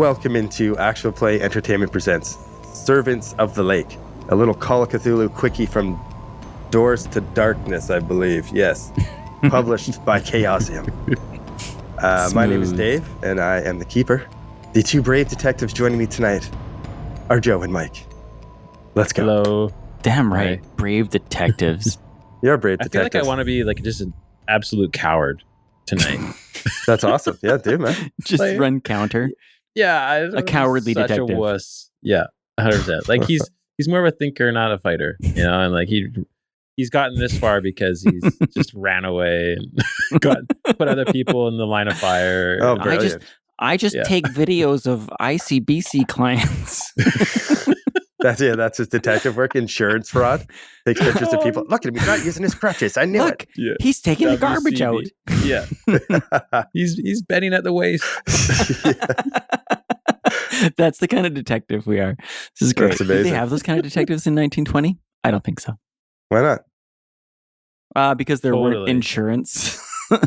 welcome into Actual Play Entertainment Presents Servants of the Lake, a little Call of Cthulhu quickie from Doors to Darkness, I believe. Yes, published by Chaosium. My name is Dave, and I am the keeper. The two brave detectives joining me tonight are Joe and Mike. Let's go. Hello. Damn right, brave detectives. You're a brave detective. I feel like I want to be like just an absolute coward tonight. That's awesome. Yeah, dude, man. Just Like, run counter. Yeah, A cowardly such detective. A wuss. Yeah, 100%. Like he's more of a thinker, not a fighter. You know, and like he's gotten this far because he's just ran away and put other people in the line of fire. Oh, brilliant. I just take videos of ICBC clients. That's his detective work, insurance fraud. Takes pictures of people. Look at him, he's not using his crutches. I knew it. Yeah. He's taking the garbage out. Yeah. He's bending at the waist. That's the kind of detective we are. This is great. That's Did amazing. they have those kind of detectives in 1920? I don't think so. Why not? Because there weren't Totally. insurance You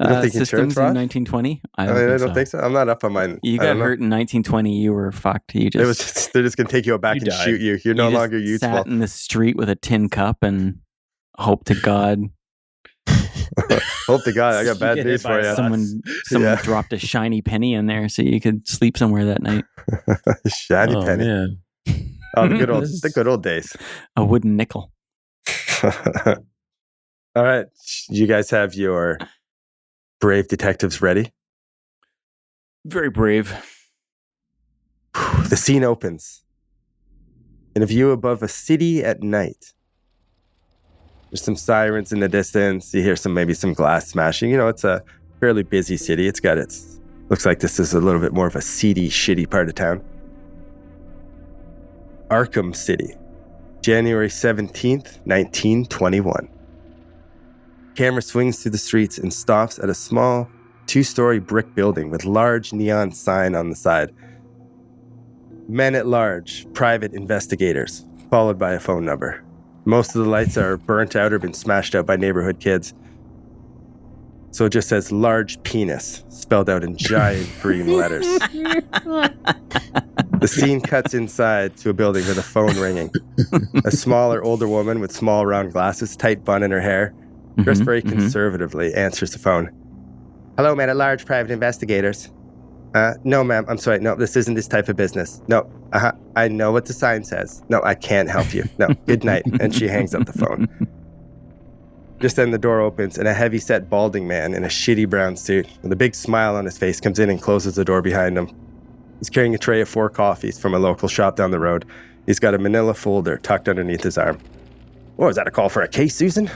don't think insurance systems fraud? in 1920. I I don't think so. I'm not up on mine. You got hurt in 1920. You were fucked. They're They're just going to take you back You and died. shoot you. You're no just longer useful. Sat in the street with a tin cup and hope to God Hope to God, I got You bad get news hit by for you. someone Yeah. dropped a shiny penny in there so you could sleep somewhere that night. Shiny Oh penny. man. Oh, the This is- good old days. A wooden nickel. All right. You guys have your brave detectives ready? Very brave. The scene opens in a view above a city at night. There's some sirens in the distance. You hear maybe some glass smashing. You know, it's a fairly busy city. Looks like this is a little bit more of a seedy, shitty part of town. Arkham City, January 17th, 1921. Camera swings through the streets and stops at a small, 2-story brick building with large neon sign on the side. Men at large, private investigators, followed by a phone number. Most of the lights are burnt out or been smashed out by neighborhood kids. So it just says large penis, spelled out in giant green letters. The scene cuts inside to a building with a phone ringing. A smaller, older woman with small round glasses, tight bun in her hair, dressed very conservatively, answers the phone. Hello, man at large, private investigators. No, ma'am, I'm sorry. No, this isn't this type of business. No, I know what the sign says. No, I can't help you. No, good night. And she hangs up the phone. Just then the door opens and a heavy-set balding man in a shitty brown suit with a big smile on his face comes in and closes the door behind him. He's carrying a tray of 4 coffees from a local shop down the road. He's got a manila folder tucked underneath his arm. Oh, is that a call for a case, Susan?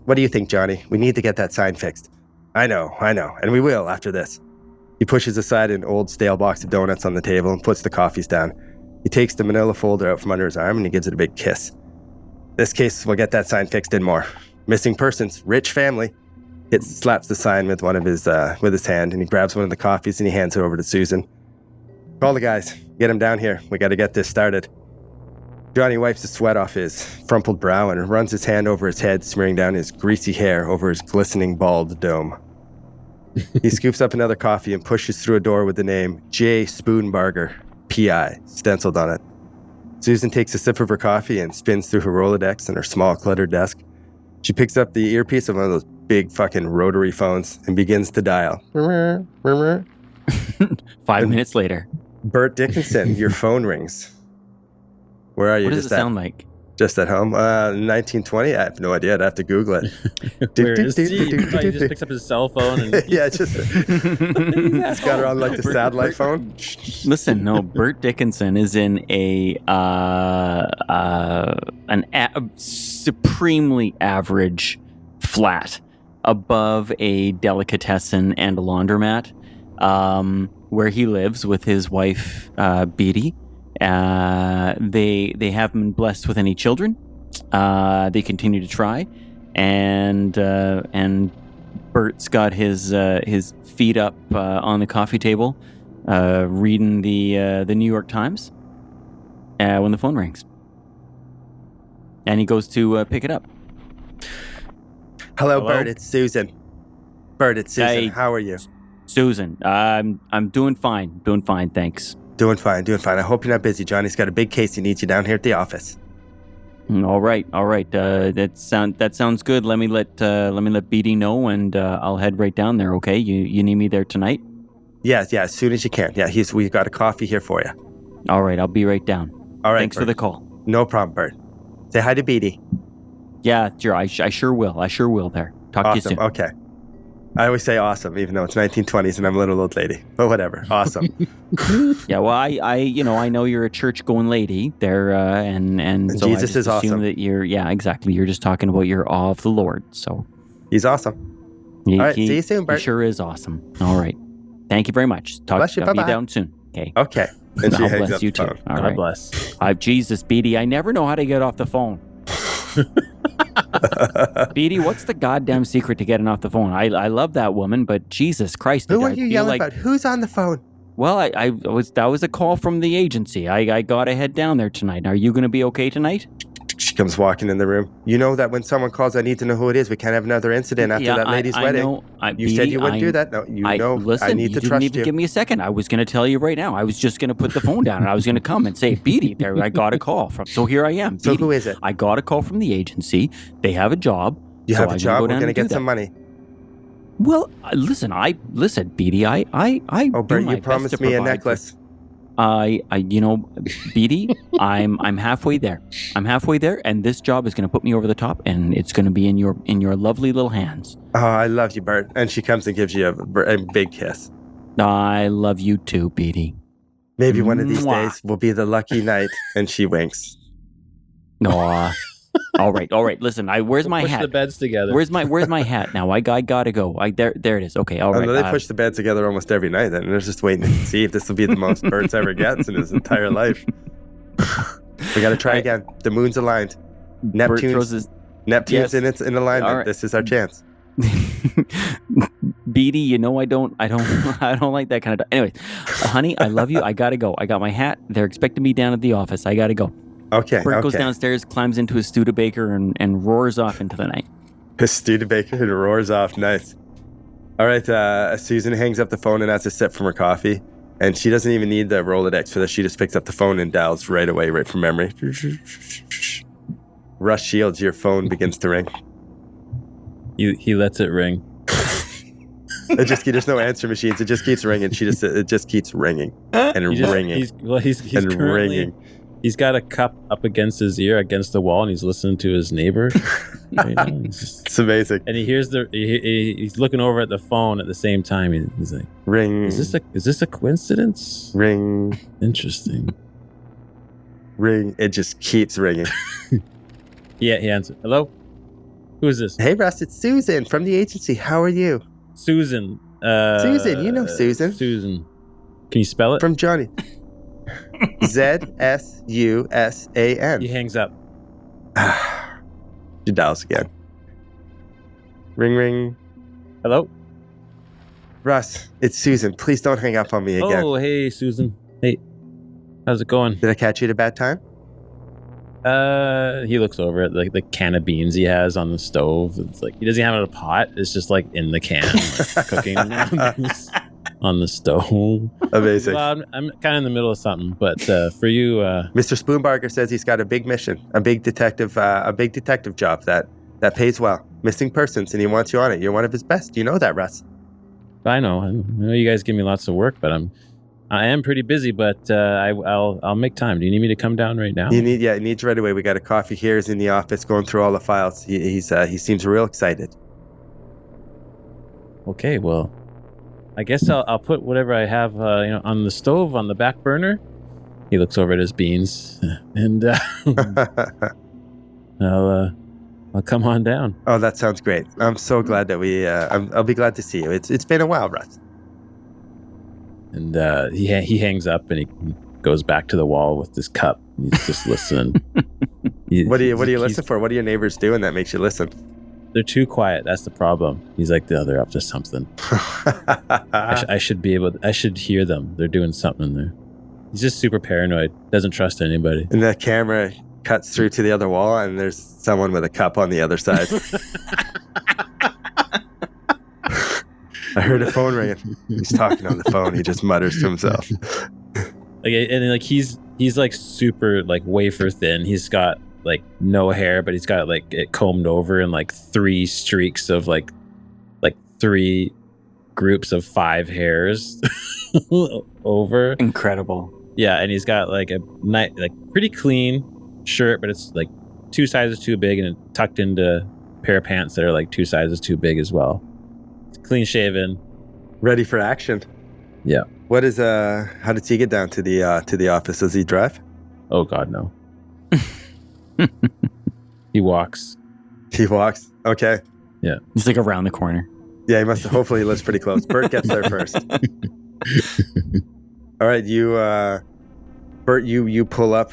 What do you think, Johnny? We need to get that sign fixed. I know. And we will after this. He pushes aside an old stale box of donuts on the table and puts the coffees down. He takes the manila folder out from under his arm and he gives it a big kiss. This case will get that sign fixed and more. Missing persons, rich family. He slaps the sign with with his hand and he grabs one of the coffees and he hands it over to Susan. Call the guys. Get him down here. We got to get this started. Johnny wipes the sweat off his frumpled brow and runs his hand over his head, smearing down his greasy hair over his glistening bald dome. He scoops up another coffee and pushes through a door with the name J. Spoonbarger, P.I., stenciled on it. Susan takes a sip of her coffee and spins through her Rolodex and her small cluttered desk. She picks up the earpiece of one of those big fucking rotary phones and begins to dial. 5 minutes later. Bert Dickinson, your phone rings. Where are you? What does it sound like? Just at home? 1920? I have no idea. I'd have to Google it. Where is he? He just picks up his cell phone and Yeah, just he's got her on like the satellite phone. Listen, no, Bert Dickinson is in supremely average flat above a delicatessen and a laundromat, where he lives with his wife, Beatty. They haven't been blessed with any children. They continue to try, and Bert's got his feet up on the coffee table, reading the New York Times when the phone rings, and he goes to pick it up. Hello, Hello? Bert. It's Susan. Bert, it's Susan. Hey. How are you? Susan, I'm doing fine. Doing fine, thanks. Doing fine. I hope you're not busy. Johnny's got a big case. He needs you down here at the office. All right. That sounds good. Let me let BD know, and I'll head right down there. Okay, you need me there tonight? Yeah. As soon as you can. Yeah, we got a coffee here for you. All right, I'll be right down. All right. Thanks Bert. for the call. No problem, Bert. Say hi to BD. Yeah, sure. I sure will. I sure will. There. Talk to you soon. Okay. I always say awesome, even though it's 1920s and I'm a little old lady. But whatever. Awesome. Yeah, well, I know you're a church-going lady there, and so Jesus I just is assume awesome. that yeah, exactly. You're just talking about your awe of the Lord. So He's awesome. All right, see you soon, Bert. He sure is awesome. All right. Thank you very much. Bless you. Talk to Bye-bye. you down soon. Okay. Okay. And she God hangs bless up you the too. phone. All God right. bless. Jesus, Beatty, I never know how to get off the phone. Beatty, what's the goddamn secret to getting off the phone? I love that woman, but Jesus Christ. Who I are you feel yelling like, about? Who's on the phone? Well, that was a call from the agency. I got to head down there tonight. Are you going to be okay tonight? She comes walking in the room. You know that when someone calls, I need to know who it is. We can't have another incident after that lady's wedding. Know, you said you wouldn't do that. No, listen, I need to trust you. Didn't even you. give me a second. I was going to tell you right now. I was just going to put the phone down and I was going to come and say, Beatty, there, I got a call from. So here I am. So Beatty, who is it? I got a call from the agency. They have a job. You so have a job. We're going to get some money. money. Well, listen, Beatty, I Oh, do Bert, my you best promised to me a provide necklace. Beatty, I'm halfway there. I'm halfway there, and this job is going to put me over the top, and it's going to be in your lovely little hands. Oh, I love you, Bert. And she comes and gives you a big kiss. I love you too, Beatty. Maybe one of these Mwah. days will be the lucky night. And she winks. Aw. All right. Listen, where's my Push hat? the beds together. Where's my hat now? I gotta go. There it is. Okay, all right. They push the beds together almost every night. And they're just waiting to see if this will be the most Bert's ever gets in his entire life. We got to try again. The moon's aligned. Neptune's Yes. in alignment. All right. This is our chance. Beatty, I don't like that kind of. Anyway, honey, I love you. I gotta go. I got my hat. They're expecting me down at the office. I gotta go. Okay. Bert goes downstairs, climbs into his Studebaker, and roars off into the night. His Studebaker roars off. Nice. All right. Susan hangs up the phone and has a sip from her coffee. And she doesn't even need the Rolodex for this. She just picks up the phone and dials right away, right from memory. Russ Shields, your phone begins to ring. He lets it ring. There's no answer machines. It just keeps ringing. It just keeps ringing and ringing. He's and currently ringing. He's got a cup up against his ear, against the wall, and he's listening to his neighbor. Right now. It's amazing. And he hears he's looking over at the phone at the same time. He's like, Ring. Is this a coincidence? Ring. Interesting. Ring. It just keeps ringing. Yeah, he answered. Hello? Who is this? Hey, Russ, it's Susan from the agency. How are you? Susan. Susan, you know Susan. Susan. Can you spell it? From Johnny. ZSUSAN. He hangs up. She dials again. Ring, ring. Hello? Russ, it's Susan. Please don't hang up on me again. Oh, hey, Susan. Hey. How's it going? Did I catch you at a bad time? He looks over at the can of beans he has on the stove. It's like he doesn't have it in a pot. It's just like in the can, like, cooking on the stove. Amazing. Well, I'm kind of in the middle of something, but for you, Mr. Spoonbarger says he's got a big mission, a big detective job that pays well, missing persons, and he wants you on it. You're one of his best. You know that, Russ. I know you guys give me lots of work, but I am pretty busy. But I'll make time. Do you need me to come down right now? He needs right away. We got a coffee here. He's in the office going through all the files. He seems real excited. Okay, well, I guess I'll put whatever I have on the stove on the back burner. He looks over at his beans, and I'll come on down. Oh, that sounds great. I'm so glad that I'll be glad to see you. It's been a while, Russ. And he hangs up and he goes back to the wall with this cup. He's just listening. What do you listen for? What are your neighbors doing that makes you listen? They're too quiet. That's the problem. He's like, they're up to something. I should hear them. They're doing something there. He's just super paranoid. Doesn't trust anybody. And the camera cuts through to the other wall, and there's someone with a cup on the other side. I heard a phone ringing. He's talking on the phone. He just mutters to himself. Like, and like he's like super like wafer thin. He's got like no hair, but he's got like it combed over and like 3 streaks of like 3 groups of 5 hairs over. Incredible. Yeah, and he's got like a pretty clean shirt, but it's like 2 sizes too big and tucked into a pair of pants that are like 2 sizes too big as well. It's clean shaven, ready for action. Yeah. What is how does he get down to the office? Does he drive? Oh God, no. He walks. He walks. Okay. Yeah. He's like around the corner. Yeah, he must. Hopefully, he lives pretty close. Bert gets there first. All right, Bert, you pull up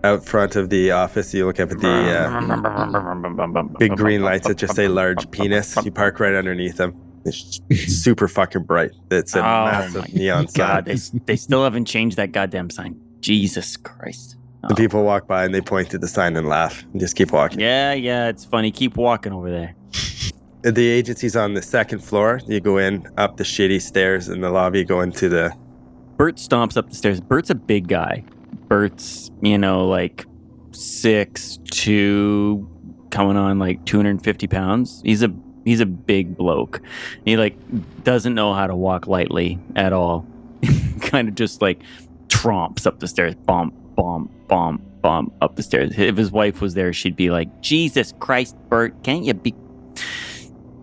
out front of the office. You look up at the big green lights that just say "large penis." You park right underneath them. It's super fucking bright. It's a massive neon sign. God, they still haven't changed that goddamn sign. Jesus Christ. The people walk by and they point to the sign and laugh and just keep walking. Yeah, it's funny. Keep walking over there. The agency's on the 2nd floor. You go in up the shitty stairs in the lobby, go into the... Bert stomps up the stairs. Bert's a big guy. Bert's, like 6'2", coming on like 250 pounds. He's a big bloke. He like doesn't know how to walk lightly at all. Kind of just like tromps up the stairs. Bump, bump, bump, bump up the stairs. If his wife was there, she'd be like, Jesus Christ, Bert, can't you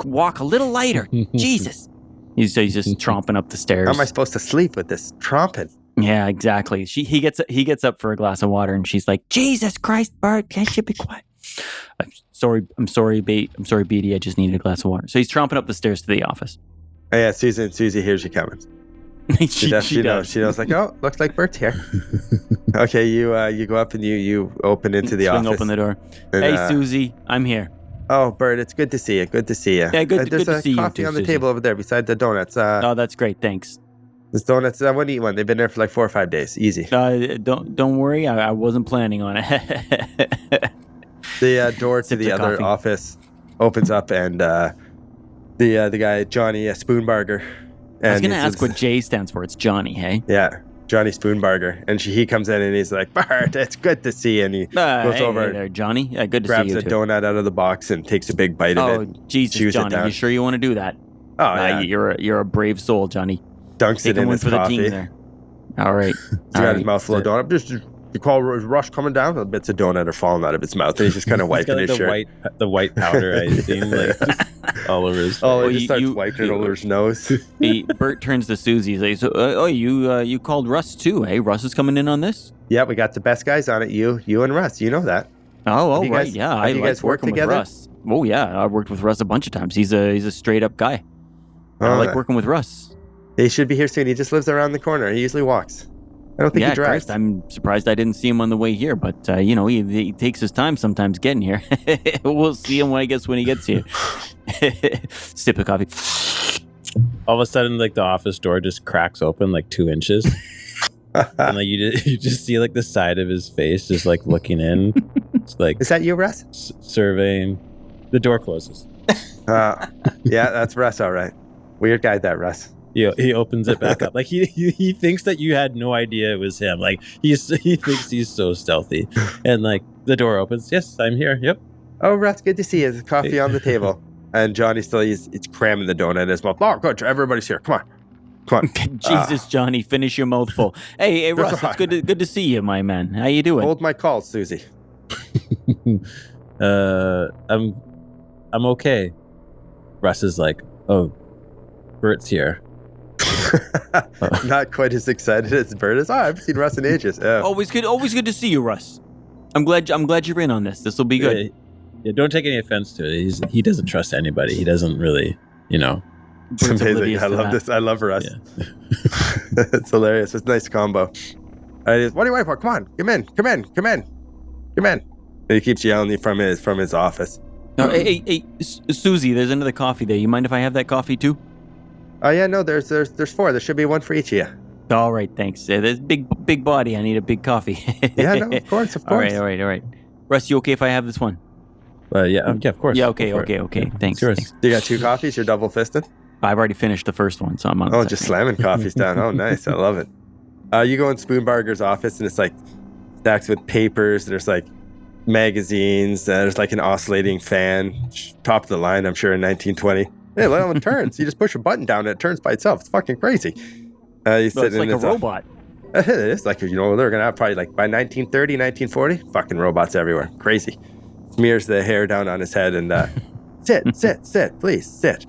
walk a little lighter? Jesus. He's just tromping up the stairs. How am I supposed to sleep with this tromping? Yeah, exactly. He gets up for a glass of water and she's like, Jesus Christ, Bert, can't you be quiet? I'm sorry, Beatty. I just needed a glass of water. So he's tromping up the stairs to the office. Oh, yeah, Susie hears you coming. She knows. She knows. Like, oh, looks like Bert's here. Okay, you go up and you open into the office. Open the door. And, hey, Susie, I'm here. Oh, Bert, it's good to see you. Good to see you. Yeah, good to see you. There's a coffee on the table over there beside the donuts. Oh, that's great. Thanks. There's donuts. I want to eat one. They've been there for like 4 or 5 days. Easy. Don't worry. I wasn't planning on it. The door to the other office opens up, and the guy Johnny Spoonbarger. I was gonna ask what J stands for. It's Johnny, hey? Yeah, Johnny Spoonbarger, and he comes in and he's like, Bert, it's good to see you. And he goes over there, Johnny. Yeah, good to see you. Grabs a donut out of the box and takes a big bite of it. Oh, Jesus, Johnny, you sure you want to do that? Oh, yeah. You're a brave soul, Johnny. Dunks it in his coffee. The team there. All right. He's got his mouth full of donut. Just you call Rush coming down, the bits of donut are falling out of his mouth, and he's just kind of wiping his shirt. The white powder, I think, like all over his face. Oh, he just starts wiping it over his nose. Bert turns to Susie. He's like, you called Russ too, hey? Russ is coming in on this? Yeah, we got the best guys on it. You and Russ. You know that. Oh, right. Yeah, I like working with Russ. Oh, yeah, I've worked with Russ a bunch of times. He's a straight up guy. I like working with Russ. He should be here soon. He just lives around the corner. He usually walks. I don't think he drives. I'm surprised I didn't see him on the way here, but he takes his time sometimes getting here. We'll see him when he gets here. Sip of coffee. All of a sudden, like the office door just cracks open like 2 inches, and like you just see like the side of his face just like looking in. It's like, is that you, Russ? Surveying. The door closes. Yeah, that's Russ. All right. Weird guy, that Russ. He opens it back up. Like he thinks that you had no idea it was him. Like he thinks he's so stealthy. And like the door opens. Yes, I'm here. Yep. Oh, Russ, good to see you. There's coffee on the table. And Johnny it's cramming the donut in his mouth. Oh, good. Everybody's here. Come on. Jesus, Johnny, finish your mouthful. Hey, Russ, it's good to see you, my man. How you doing? Hold my call, Susie. I'm okay. Russ is like, oh, Bert's here. Not quite as excited as Bert is. Oh, I haven't seen Russ in ages. Oh. Always good to see you, Russ. I'm glad you're in on this. This will be good. Yeah, don't take any offense to it. He doesn't trust anybody. He doesn't really, It's amazing. I love this. I love Russ. Yeah. It's hilarious. It's a nice combo. What do you wait for? Come on. Come in. And he keeps yelling from his office. No, hey, Susie, there's another coffee there. You mind if I have that coffee too? Oh yeah, no, there's 4. There should be one for each of you. All right, thanks. There's big body. I need a big coffee. Yeah, no, of course. All right. Russ, you okay if I have this one? Yeah, of course. Yeah, okay. Thanks. You got 2 coffees? You're double fisted? I've already finished the first one, so I'm on. Oh, just slamming coffees down. Oh, nice. I love it. You go in Spoonbarger's office, and it's like stacks with papers. There's like magazines. There's like an oscillating fan, top of the line, I'm sure, in 1920. Hey, well, it turns. You just push a button down, and it turns by itself. It's fucking crazy. It's like a robot. It is like, they're gonna have probably like by 1930, 1940, fucking robots everywhere. Crazy. Smears the hair down on his head and sit, please sit.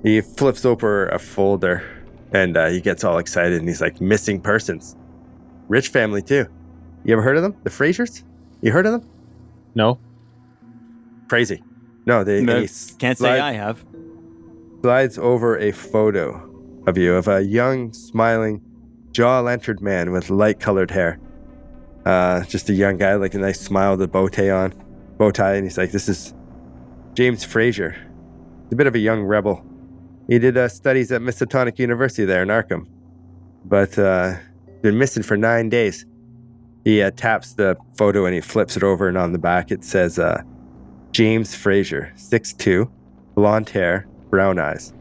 He flips over a folder and he gets all excited and he's like, missing persons. Rich family too. You ever heard of them? The Frasers? You heard of them? No. Crazy. No, Can't say I have. Slides over a photo of you of a young, smiling, jaw-lanterned man with light-colored hair. Just a young guy, like a nice smile with a bow tie, and he's like, this is James Fraser. He's a bit of a young rebel. He did studies at Miskatonic University there in Arkham, but been missing for 9 days. He taps the photo and he flips it over, and on the back it says, James Fraser, 6'2", blonde hair, brown eyes.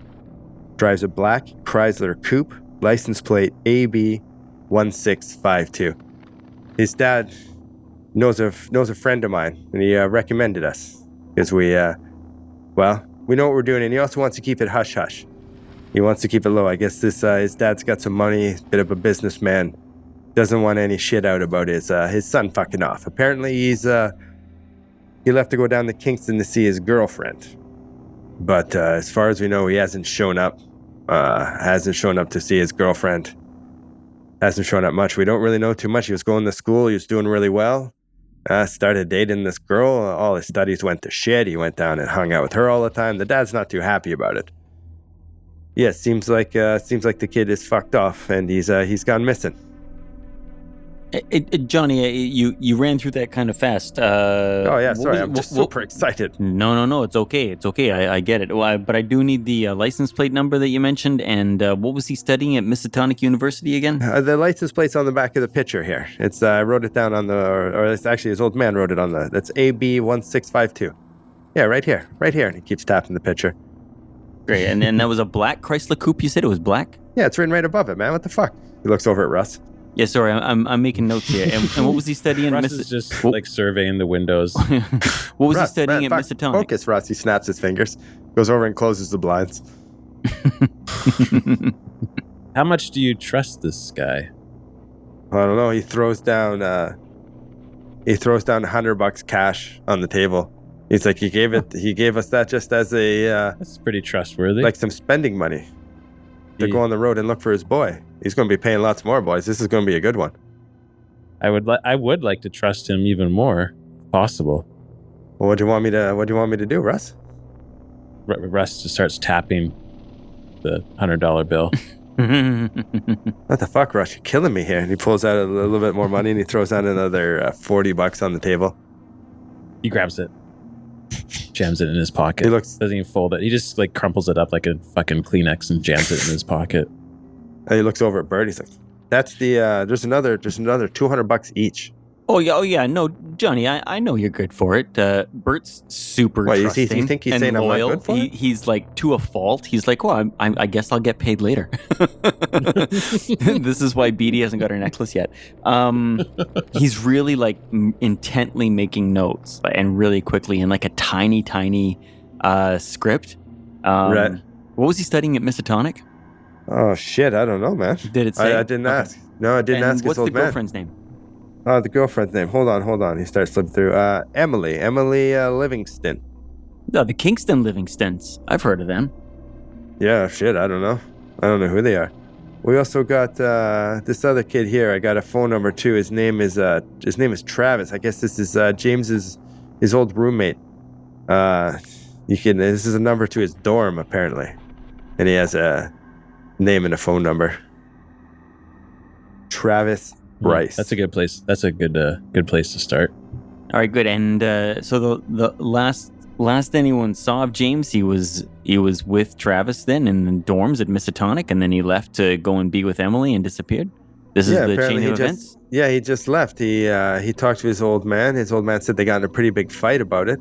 Drives a black Chrysler coupe, license plate AB1652. His dad knows a friend of mine, and he recommended us because we know what we're doing, and he also wants to keep it hush hush. He wants to keep it low. I guess his dad's got some money, bit of a businessman, doesn't want any shit out about his son fucking off. Apparently, he left to go down to Kingston to see his girlfriend, but as far as we know, he hasn't shown up. Hasn't shown up to see his girlfriend. Hasn't shown up much. We don't really know too much. He was going to school. He was doing really well. Started dating this girl. All his studies went to shit. He went down and hung out with her all the time. The dad's not too happy about it. Yeah, seems like the kid is fucked off and he's gone missing. Johnny, you ran through that kind of fast. Oh yeah, sorry, I'm just super excited. No, it's okay. I get it. But I do need the license plate number that you mentioned. And what was he studying at Miskatonic University again? The license plate's on the back of the picture here. It's I wrote it down on or it's actually his old man wrote it on that's AB1652. Yeah, right here. And he keeps tapping the picture. Great, and then that was a black Chrysler coupe. You said it was black? Yeah, it's written right above it, man. What the fuck? He looks over at Russ. Yeah, sorry, I'm making notes here. And what was he studying? Russ is just like surveying the windows. What was he studying at Miskatonic? Focus, Russ. He snaps his fingers, goes over and closes the blinds. How much do you trust this guy? I don't know. He throws down $100 cash on the table. He's like, he gave us that just as a that's pretty trustworthy. Like some spending money to go on the road and look for his boy. He's going to be paying lots more, boys. This is going to be a good one. I would like to trust him even more, if possible. Well, what do you want me to do, Russ? Russ just starts tapping the $100 bill. What the fuck, Russ? You're killing me here. And he pulls out a little bit more money and he throws out another $40 on the table. He grabs it, jams it in his pocket. Doesn't even fold it. He just like crumples it up like a fucking Kleenex and jams it in his pocket. And he looks over at Bert. He's like, "That's the there's another $200 each." Oh yeah. No, Johnny, I know you're good for it. Bert's super trusting. You think he's saying loyal. I'm not good for it? He's like to a fault. He's like, well, I guess I'll get paid later. This is why Beatty hasn't got her necklace yet. He's really like intently making notes and really quickly in like a tiny script. Right. What was he studying at Miskatonic? Oh shit, I don't know, man. Did it say? I didn't ask. No, I didn't ask his old man. What's the girlfriend's name? The girlfriend's name. Hold on. He starts flipping through. Emily Livingston. No, the Kingston Livingstons. I've heard of them. Yeah, shit, I don't know. I don't know who they are. We also got this other kid here. I got a phone number too. His name is Travis. I guess this is James's his old roommate. This is a number to his dorm apparently, and he has a name and a phone number. Travis Bryce. That's a good place. That's a good place to start. All right, good. And so the last anyone saw of James, he was with Travis then in the dorms at Miskatonic, and then he left to go and be with Emily and disappeared. This is the chain of events? He just left. He talked to his old man. His old man said they got in a pretty big fight about it.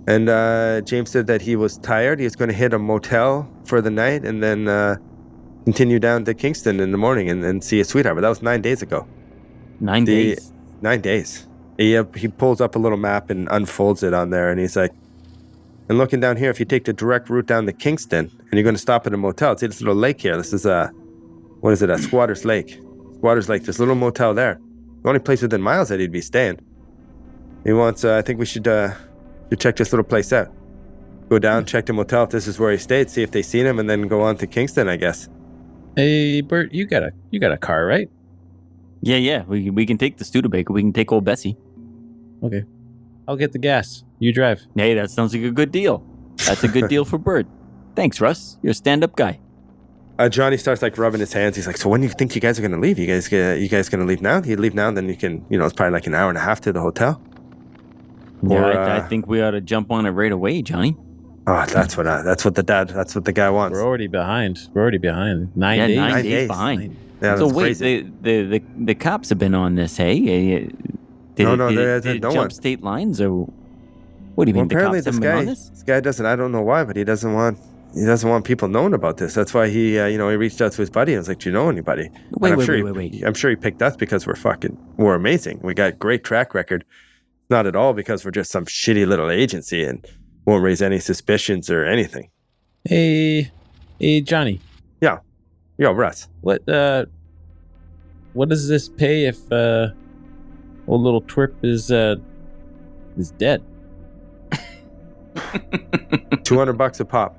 And James said that he was tired. He was going to hit a motel for the night and then continue down to Kingston in the morning and see his sweetheart. But that was 9 days ago. 9 days? 9 days. He pulls up a little map and unfolds it on there, and he's like, and looking down here, if you take the direct route down to Kingston, and you're going to stop at a motel, see this little lake here. This is a Squatter's Lake. Squatter's Lake, this little motel there. The only place within miles that he'd be staying. He wants, I think we should check this little place out. Go down, check the motel if this is where he stayed, see if they seen him, and then go on to Kingston, I guess. Hey, Bert, you got a car, right? Yeah. We can take the Studebaker. We can take old Bessie. Okay. I'll get the gas. You drive. Hey, that sounds like a good deal. That's a good deal for Bert. Thanks, Russ. You're a stand-up guy. Johnny starts like rubbing his hands. He's like, so when do you think you guys are going to leave? You guys going to leave now? You leave now, then you can, it's probably like an hour and a half to the hotel. Yeah, I think we ought to jump on it right away, Johnny. Oh, that's what the guy wants. We're already behind. 9 days. 9 days behind. Yeah, so that's wait, crazy. the cops have been on this, hey? Did it no jump one. state lines, or what do you mean? The Apparently cops haven't been on this? This guy doesn't. I don't know why, but he doesn't want people knowing about this. That's why he reached out to his buddy and was like, "Do you know anybody?" Wait. I'm sure he picked us because we're amazing. We got great track record. Not at all because we're just some shitty little agency and won't raise any suspicions or anything. Hey, Johnny. Yeah. Yo, Russ. What does this pay if old little twerp is dead? $200 a pop.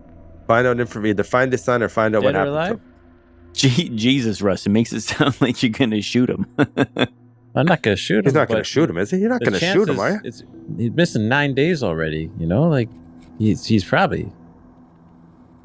Find out information. Either find his son or find out Dead what or happened alive? to him. Jesus, Russ, it makes it sound like you're gonna shoot him. I'm not gonna shoot him. He's not going to shoot him, is he? You're not going to shoot him, are you? He's missing 9 days already. Like he's probably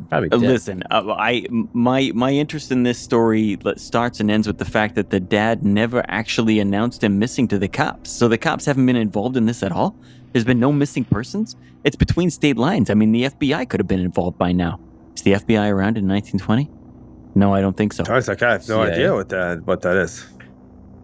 dead. Listen, my interest in this story starts and ends with the fact that the dad never actually announced him missing to the cops. So the cops haven't been involved in this at all. There's been no missing persons. It's between state lines. I mean, the FBI could have been involved by now. Is the FBI around in 1920? No, I don't think so. I was like, I have no idea what that is.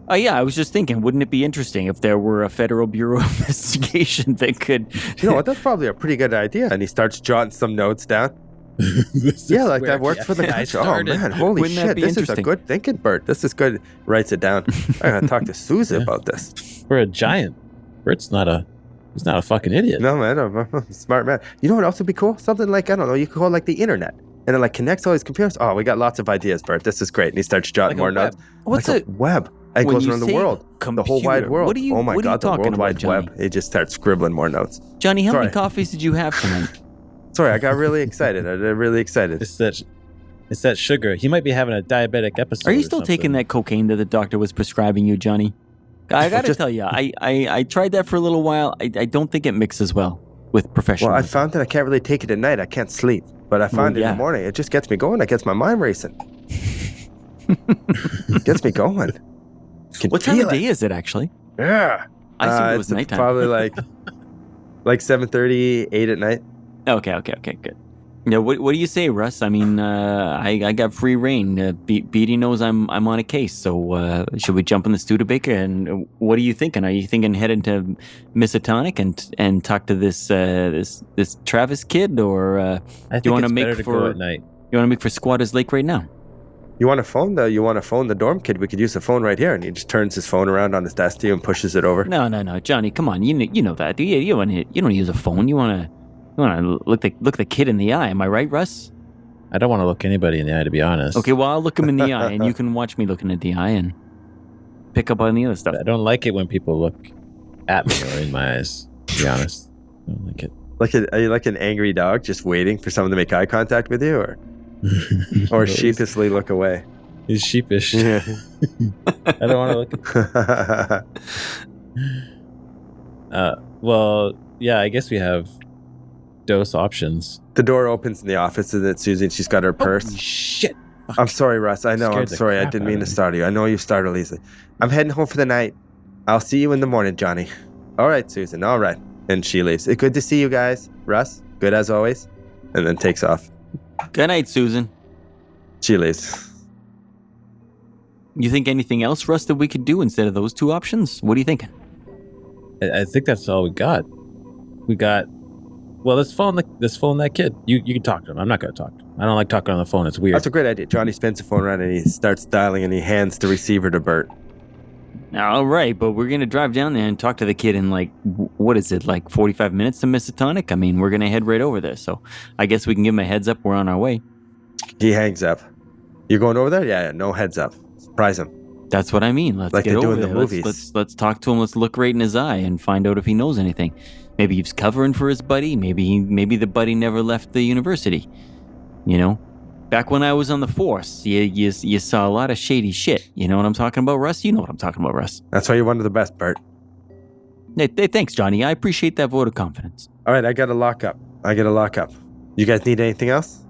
Oh, yeah, I was just thinking, wouldn't it be interesting if there were a Federal Bureau of Investigation that could... You know what, that's probably a pretty good idea. And he starts jotting some notes down. That works for the guy. Oh, man, holy Wouldn't that shit, be this is a interesting? good thinking, Bert. This is good. Writes it down. I gotta talk to Susan about this. We're a giant. Bert's he's not a fucking idiot. No, man, I'm smart man. You know what else would be cool? Something like, I don't know, you could call like the internet. And it like connects all these computers. Oh, we got lots of ideas, Bert. This is great. And he starts jotting more notes. What's like a web? It when goes you around the say world. The whole wide computer, world. what are you- oh my what are you God, the talking World about, Wide Johnny? Web. He just starts scribbling more notes. Johnny, how many Sorry. coffees did you have tonight? Sorry, I got really excited. I got really excited. It's that sugar. He might be having a diabetic episode. Are you or still something. taking that cocaine that the doctor was prescribing you, Johnny? I gotta tell you, I tried that for a little while. I don't think it mixes well with professional. Well, I found that I can't really take it at night. I can't sleep. But I find it in the morning. It just gets me going. It gets my mind racing. Gets me going. What time of day is it, actually? Yeah. I assumed it was it's nighttime. Probably like 7:30, 8 at night. Okay, good. Now, what do you say, Russ? I mean, I got free reign. Beatty knows I'm on a case, so should we jump in the Studebaker? And what are you thinking? Are you thinking heading to Missatonic and talk to this Travis kid, or I think you want it's to better make to for go at night. you want to make for Squatters Lake right now? You want to phone the dorm kid? We could use the phone right here. And he just turns his phone around on his desk to you and pushes it over. No, Johnny, come on. You know that. You don't use a phone. You want to look the kid in the eye. Am I right, Russ? I don't want to look anybody in the eye, to be honest. Okay, well, I'll look him in the eye, and you can watch me looking at the eye and pick up on the other stuff. I don't like it when people look at me or in my eyes, to be honest. I don't like it. Are you like an angry dog just waiting for someone to make eye contact with you, or sheepishly look away? He's sheepish. Yeah. I don't want to look. Well, yeah, I guess we have dose options. The door opens in the office and it's Susan. She's got her purse. Holy shit. Fuck. I'm sorry, Russ. I know. Scared I'm the sorry. I crap didn't out mean of to me. startle you. I know you startled easily. I'm heading home for the night. I'll see you in the morning, Johnny. All right, Susan. All right. And she leaves. Good to see you guys. Russ, good as always. And then takes off. Good night, Susan. She leaves. You think anything else, Russ, that we could do instead of those two options? What are you thinking? I think that's all we got. We got Well, let's phone that kid. You can talk to him. I'm not going to talk to him. I don't like talking on the phone. It's weird. That's a great idea. Johnny spins the phone around and he starts dialing and he hands the receiver to Bert. All right, but we're going to drive down there and talk to the kid in like, what is it, like 45 minutes to Miskatonic? I mean, we're going to head right over there. So I guess we can give him a heads up. We're on our way. He hangs up. You going over there? Yeah, no heads up. Surprise him. That's what I mean. Let's like get they do over in the there. movies. Let's talk to him. Let's look right in his eye and find out if he knows anything. Maybe he's covering for his buddy. Maybe the buddy never left the university. You know, back when I was on the force, you saw a lot of shady shit. You know what I'm talking about, Russ? You know what I'm talking about, Russ. That's why you're one of the best, Bert. Hey, thanks, Johnny. I appreciate that vote of confidence. All right, I got a lockup. You guys need anything else?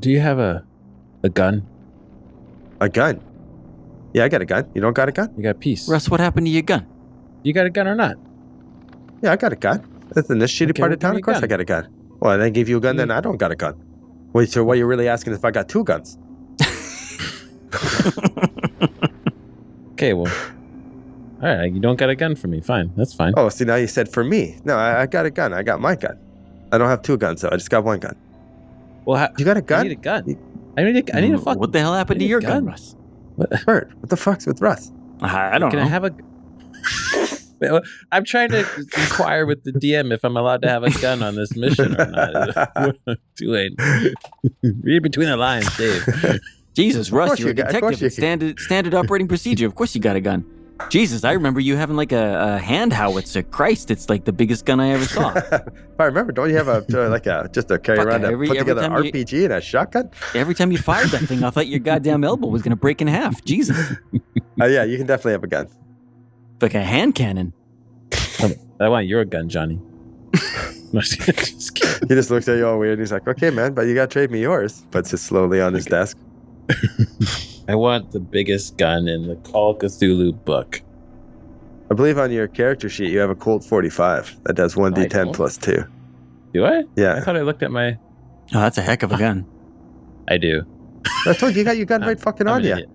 Do you have a gun? A gun? Yeah, I got a gun. You don't got a gun? You got a piece. Russ, what happened to your gun? You got a gun or not? Yeah, I got a gun. That's in this shitty part of town. Of course I got a gun. Well, I gave you a gun, then I don't got a gun. Wait, so what you're really asking is if I got two guns? Okay, well. All right, you don't got a gun for me. Fine, that's fine. Oh, see, now you said for me. No, I got a gun. I got my gun. I don't have two guns, though. I just got one gun. Well, you got a gun? I need a gun. I need a fucking... What the hell happened to your gun, Russ? Bert, what the fuck's with Russ? I don't know. Can I have a... I'm trying to inquire with the DM if I'm allowed to have a gun on this mission or not. Too late. Read between the lines, Dave. Jesus, Russ, you're a detective. Standard operating procedure. Of course you got a gun. Jesus, I remember you having like a hand howitzer. Christ, it's like the biggest gun I ever saw. If I remember, don't you have just a carry around a put together RPG and a shotgun? Every time you fired that thing, I thought your goddamn elbow was going to break in half. Jesus. Yeah, you can definitely have a gun. Like a hand cannon. I want your gun, Johnny. Just kidding. He just looks at you all weird. And he's like, okay, man, but you got to trade me yours. Puts it slowly on his desk. I want the biggest gun in the Call of Cthulhu book. I believe on your character sheet you have a Colt 45 that does 1d10 plus 2. Do I? Yeah. I thought I looked at my... Oh, that's a heck of a gun. I do. I told you got your gun right fucking on you.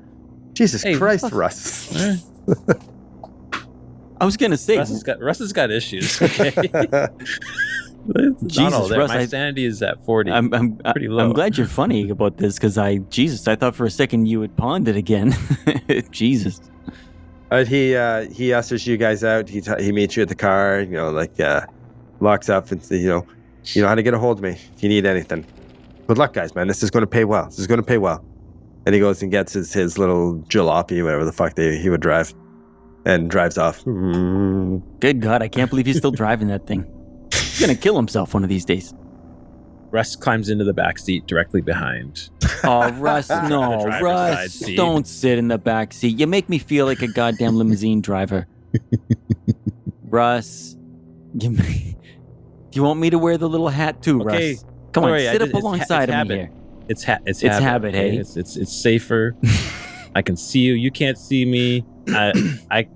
Jesus Christ, Russ. I was going to say... Russ has got issues, okay? Jesus, Russ, my sanity is at 40. I'm pretty low. I'm glad you're funny about this because I thought for a second you had pawned it again. Jesus. He ushers you guys out. He meets you at the car. Locks up and says, you know how to get a hold of me if you need anything. Good luck, guys, man. This is going to pay well. And he goes and gets his little jalopy, whatever the fuck he would drive, and drives off. Good God, I can't believe he's still driving that thing. He's going to kill himself one of these days. Russ climbs into the back seat directly behind. Oh, Russ, no. Russ, don't sit in the back seat. You make me feel like a goddamn limousine driver. Russ, do you want me to wear the little hat too, okay. Russ? Come on, sit up alongside of me here. It's habit, hey? It's safer. I can see you. You can't see me. I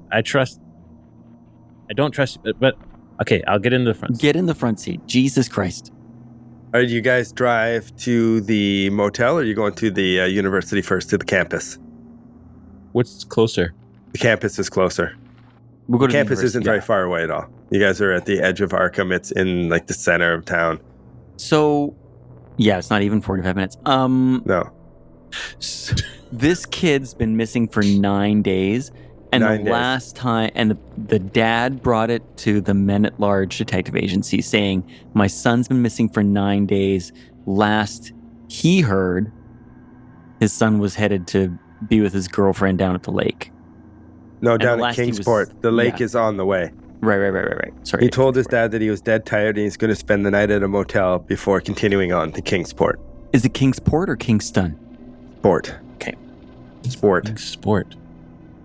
don't trust you, but okay, I'll get in the front seat. Get in the front seat. Jesus Christ. All right, you guys drive to the motel, or are you going to the university first, to the campus? What's closer? The campus is closer. We'll go the to campus isn't very far away at all. You guys are at the edge of Arkham. It's in like the center of town. So, yeah, it's not even 45 minutes. No. This kid's been missing for 9 days. And last time, and the dad brought it to the Men at Large Detective Agency saying, my son's been missing for 9 days. Last he heard, his son was headed to be with his girlfriend down at the lake. No, down at Kingsport. The lake is on the way. Right. Sorry. He told his dad that he was dead tired and he's going to spend the night at a motel before continuing on to Kingsport. Is it Kingsport or Kingston? Sport. Okay. Sport.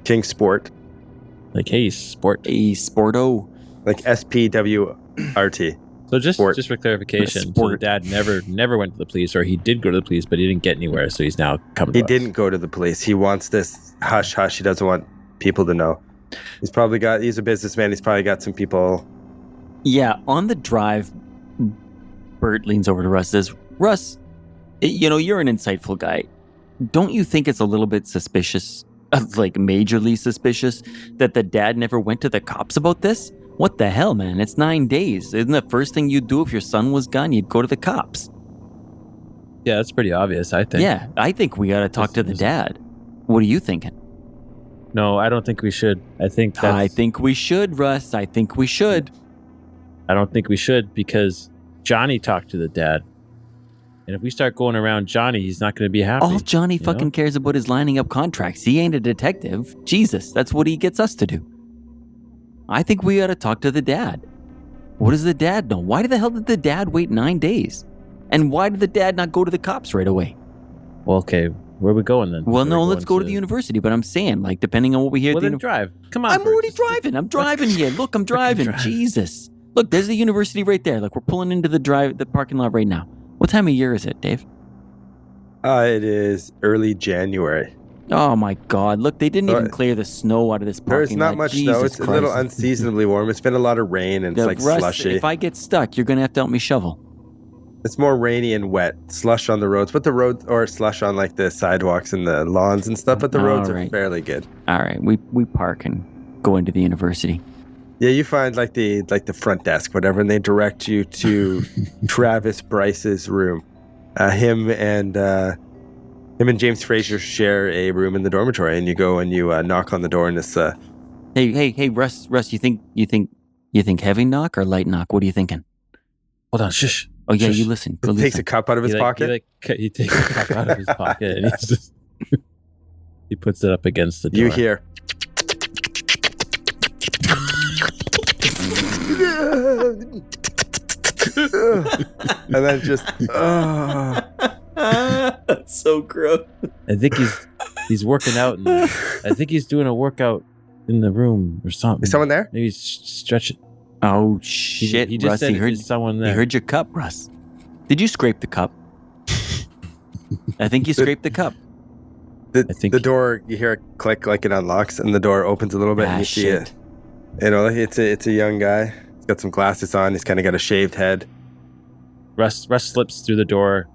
Kingsport. Like, hey, sport. Hey, sporto. Like SPWRT. So just for clarification, so the dad never went to the police, or he did go to the police, but he didn't get anywhere, so he's now coming to us. He didn't go to the police. He wants this hush-hush. He doesn't want people to know. He's a businessman. He's probably got some people. Yeah, on the drive, Bert leans over to Russ and says, Russ, you're an insightful guy. Don't you think it's a little bit suspicious, like majorly suspicious, that the dad never went to the cops about this? What the hell, man? It's 9 days. Isn't the first thing you'd do if your son was gone? You'd go to the cops. Yeah, that's pretty obvious, I think. Yeah, I think we got to talk to the dad. What are you thinking? No, I don't think we should. I think we should, Russ. I think we should. I don't think we should because Johnny talked to the dad. And if we start going around Johnny, he's not going to be happy. All Johnny fucking cares about is lining up contracts. He ain't a detective. Jesus, that's what he gets us to do. I think we ought to talk to the dad. What does the dad know? Why the hell did the dad wait 9 days? And why did the dad not go to the cops right away? Well, okay, where are we going then? Well, no, let's go to the university. But I'm saying, like, depending on what we hear... Well, then drive. Come on. I'm already driving. I'm driving here. Look, I'm driving. Jesus. Look, there's the university right there. Like, we're pulling into the parking lot right now. What time of year is it, Dave? It is early January. Oh, my God. Look, they didn't even clear the snow out of this parking lot. There's not much snow. It's a little unseasonably warm. It's been a lot of rain, and it's Russ, slushy. If I get stuck, you're going to have to help me shovel. It's more rainy and wet. Slush on the roads. But the roads, or slush on, like, the sidewalks and the lawns and stuff, but the roads are fairly good. All right. We park and go into the university. Yeah, you find like the front desk, whatever, and they direct you to Travis Bryce's room. Him and James Fraser share a room in the dormitory, and you go and you knock on the door, and it's Hey, Russ, you think heavy knock or light knock? What are you thinking? Hold on, shush. Oh yeah, shush. you listen. He takes a cup out of his pocket. He takes a cup out of his pocket, and he puts it up against the door. You hear. And then just that's so gross. I think he's working out. I think he's doing a workout in the room or something. Is someone there? Maybe stretch it. Oh shit! He just Russ, said he heard someone there. He heard your cup, Russ. Did you scrape the cup? I think you scraped the cup. The door, you hear a click like it unlocks, and the door opens a little bit, and you see it. You know, it's a young guy. He's got some glasses on. He's kind of got a shaved head. Russ slips through the door.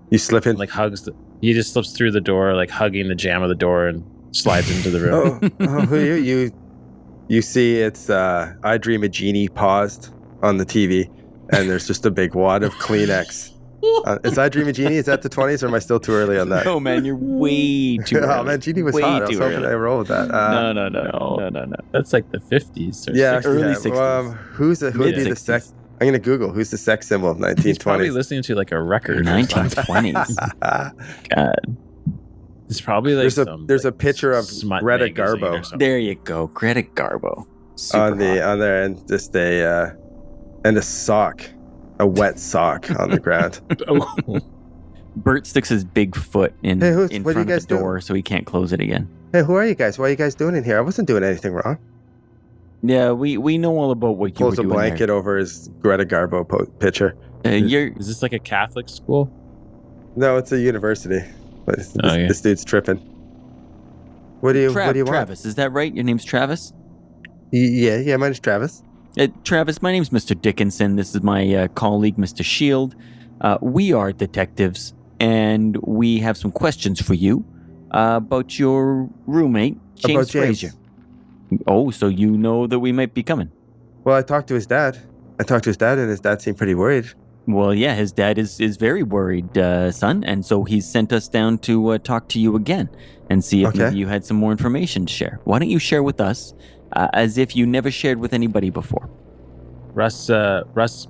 You slip in, like he just slips through the door, like hugging the jamb of the door, and slides into the room. Who are you? You see, it's I Dream a Genie paused on the TV, and there's just a big wad of Kleenex. Is I Dream a Genie? Is that the 20s, or am I still too early on that? No, man, you're way too early. Oh man, Genie was hot. I was hoping I roll with that. No. That's like the 50s or early 60s. Who'd be the sex? I'm gonna Google who's the sex symbol of 1920s. He's probably listening to like a record. 1920s. God. It's probably like there's a picture of Greta Garbo. There you go, Greta Garbo. On there, and just a sock, a wet sock on the ground. Bert sticks his big foot in front of the door so he can't close it again. Hey, who are you guys? What are you guys doing in here? I wasn't doing anything wrong. Yeah, we know all about what you were doing. Pulls a blanket over his Greta Garbo picture. Is this like a Catholic school? No, it's a university. But this dude's tripping. What do you want? Travis, is that right? Your name's Travis? Yeah, my name's Travis. Travis, my name's Mr. Dickinson. This is my colleague, Mr. Shield. We are detectives, and we have some questions for you about your roommate, James Fraser. Oh, so you know that we might be coming? Well, I talked to his dad. And his dad seemed pretty worried. Well, yeah, his dad is very worried, son, and so he's sent us down to talk to you again and see if maybe you had some more information to share. Why don't you share with us as if you never shared with anybody before? Russ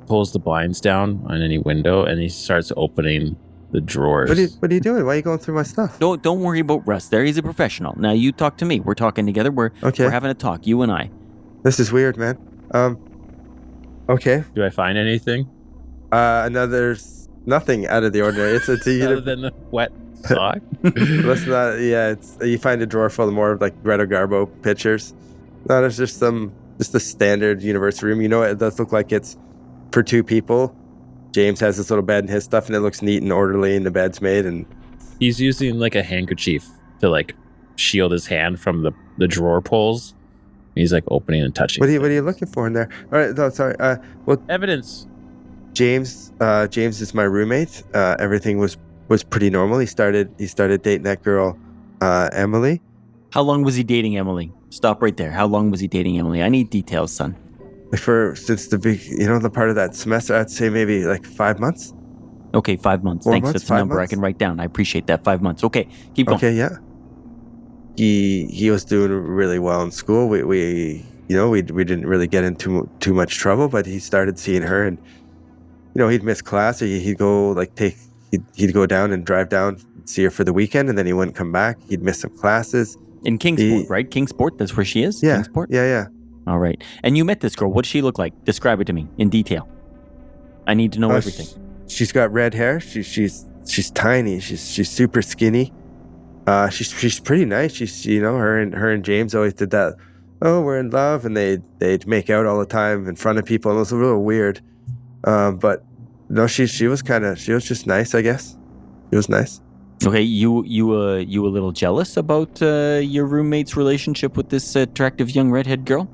pulls the blinds down on any window, and he starts opening the drawers. What are you doing? Why are you going through my stuff? Don't worry about Russ. There, he's a professional. Now you talk to me. We're talking together. We're having a talk, you and I. This is weird, man. Okay. Do I find anything? No, there's nothing out of the ordinary. It's other than the wet sock. That's not. Yeah, you find a drawer full of more of like Greta Garbo pictures. No, there's just a standard university room. You know, it does look like it's for two people. James has this little bed and his stuff, and it looks neat and orderly, and the bed's made. And he's using like a handkerchief to like shield his hand from the drawer pulls. He's like opening and touching. What are you looking for in there? All right, no, sorry. Evidence. James is my roommate. Everything was pretty normal. He started dating that girl, Emily. How long was he dating Emily? Stop right there. How long was he dating Emily? I need details, son. since the part of that semester, I'd say maybe like 5 months. Okay, 5 months. 4 Thanks. months, That's a number 5 I months. can write down. I appreciate that. 5 months. Okay, keep going. Okay, yeah. He was doing really well in school. We didn't really get into too much trouble, but he started seeing her, and he'd miss class, or he'd go he'd go down and drive down, see her for the weekend, and then he wouldn't come back. He'd miss some classes. In Kingsport, right? Kingsport, that's where she is? Yeah, Kingsport? yeah. All right. And you met this girl. What does she look like? Describe it to me in detail. I need to know everything. She's got red hair. She's tiny. She's super skinny. She's pretty nice. She's her and James always did that. Oh, we're in love, and they'd make out all the time in front of people. And it was a little weird. But no, she was just nice, I guess. It was nice. Okay, you a little jealous about your roommate's relationship with this attractive young redhead girl?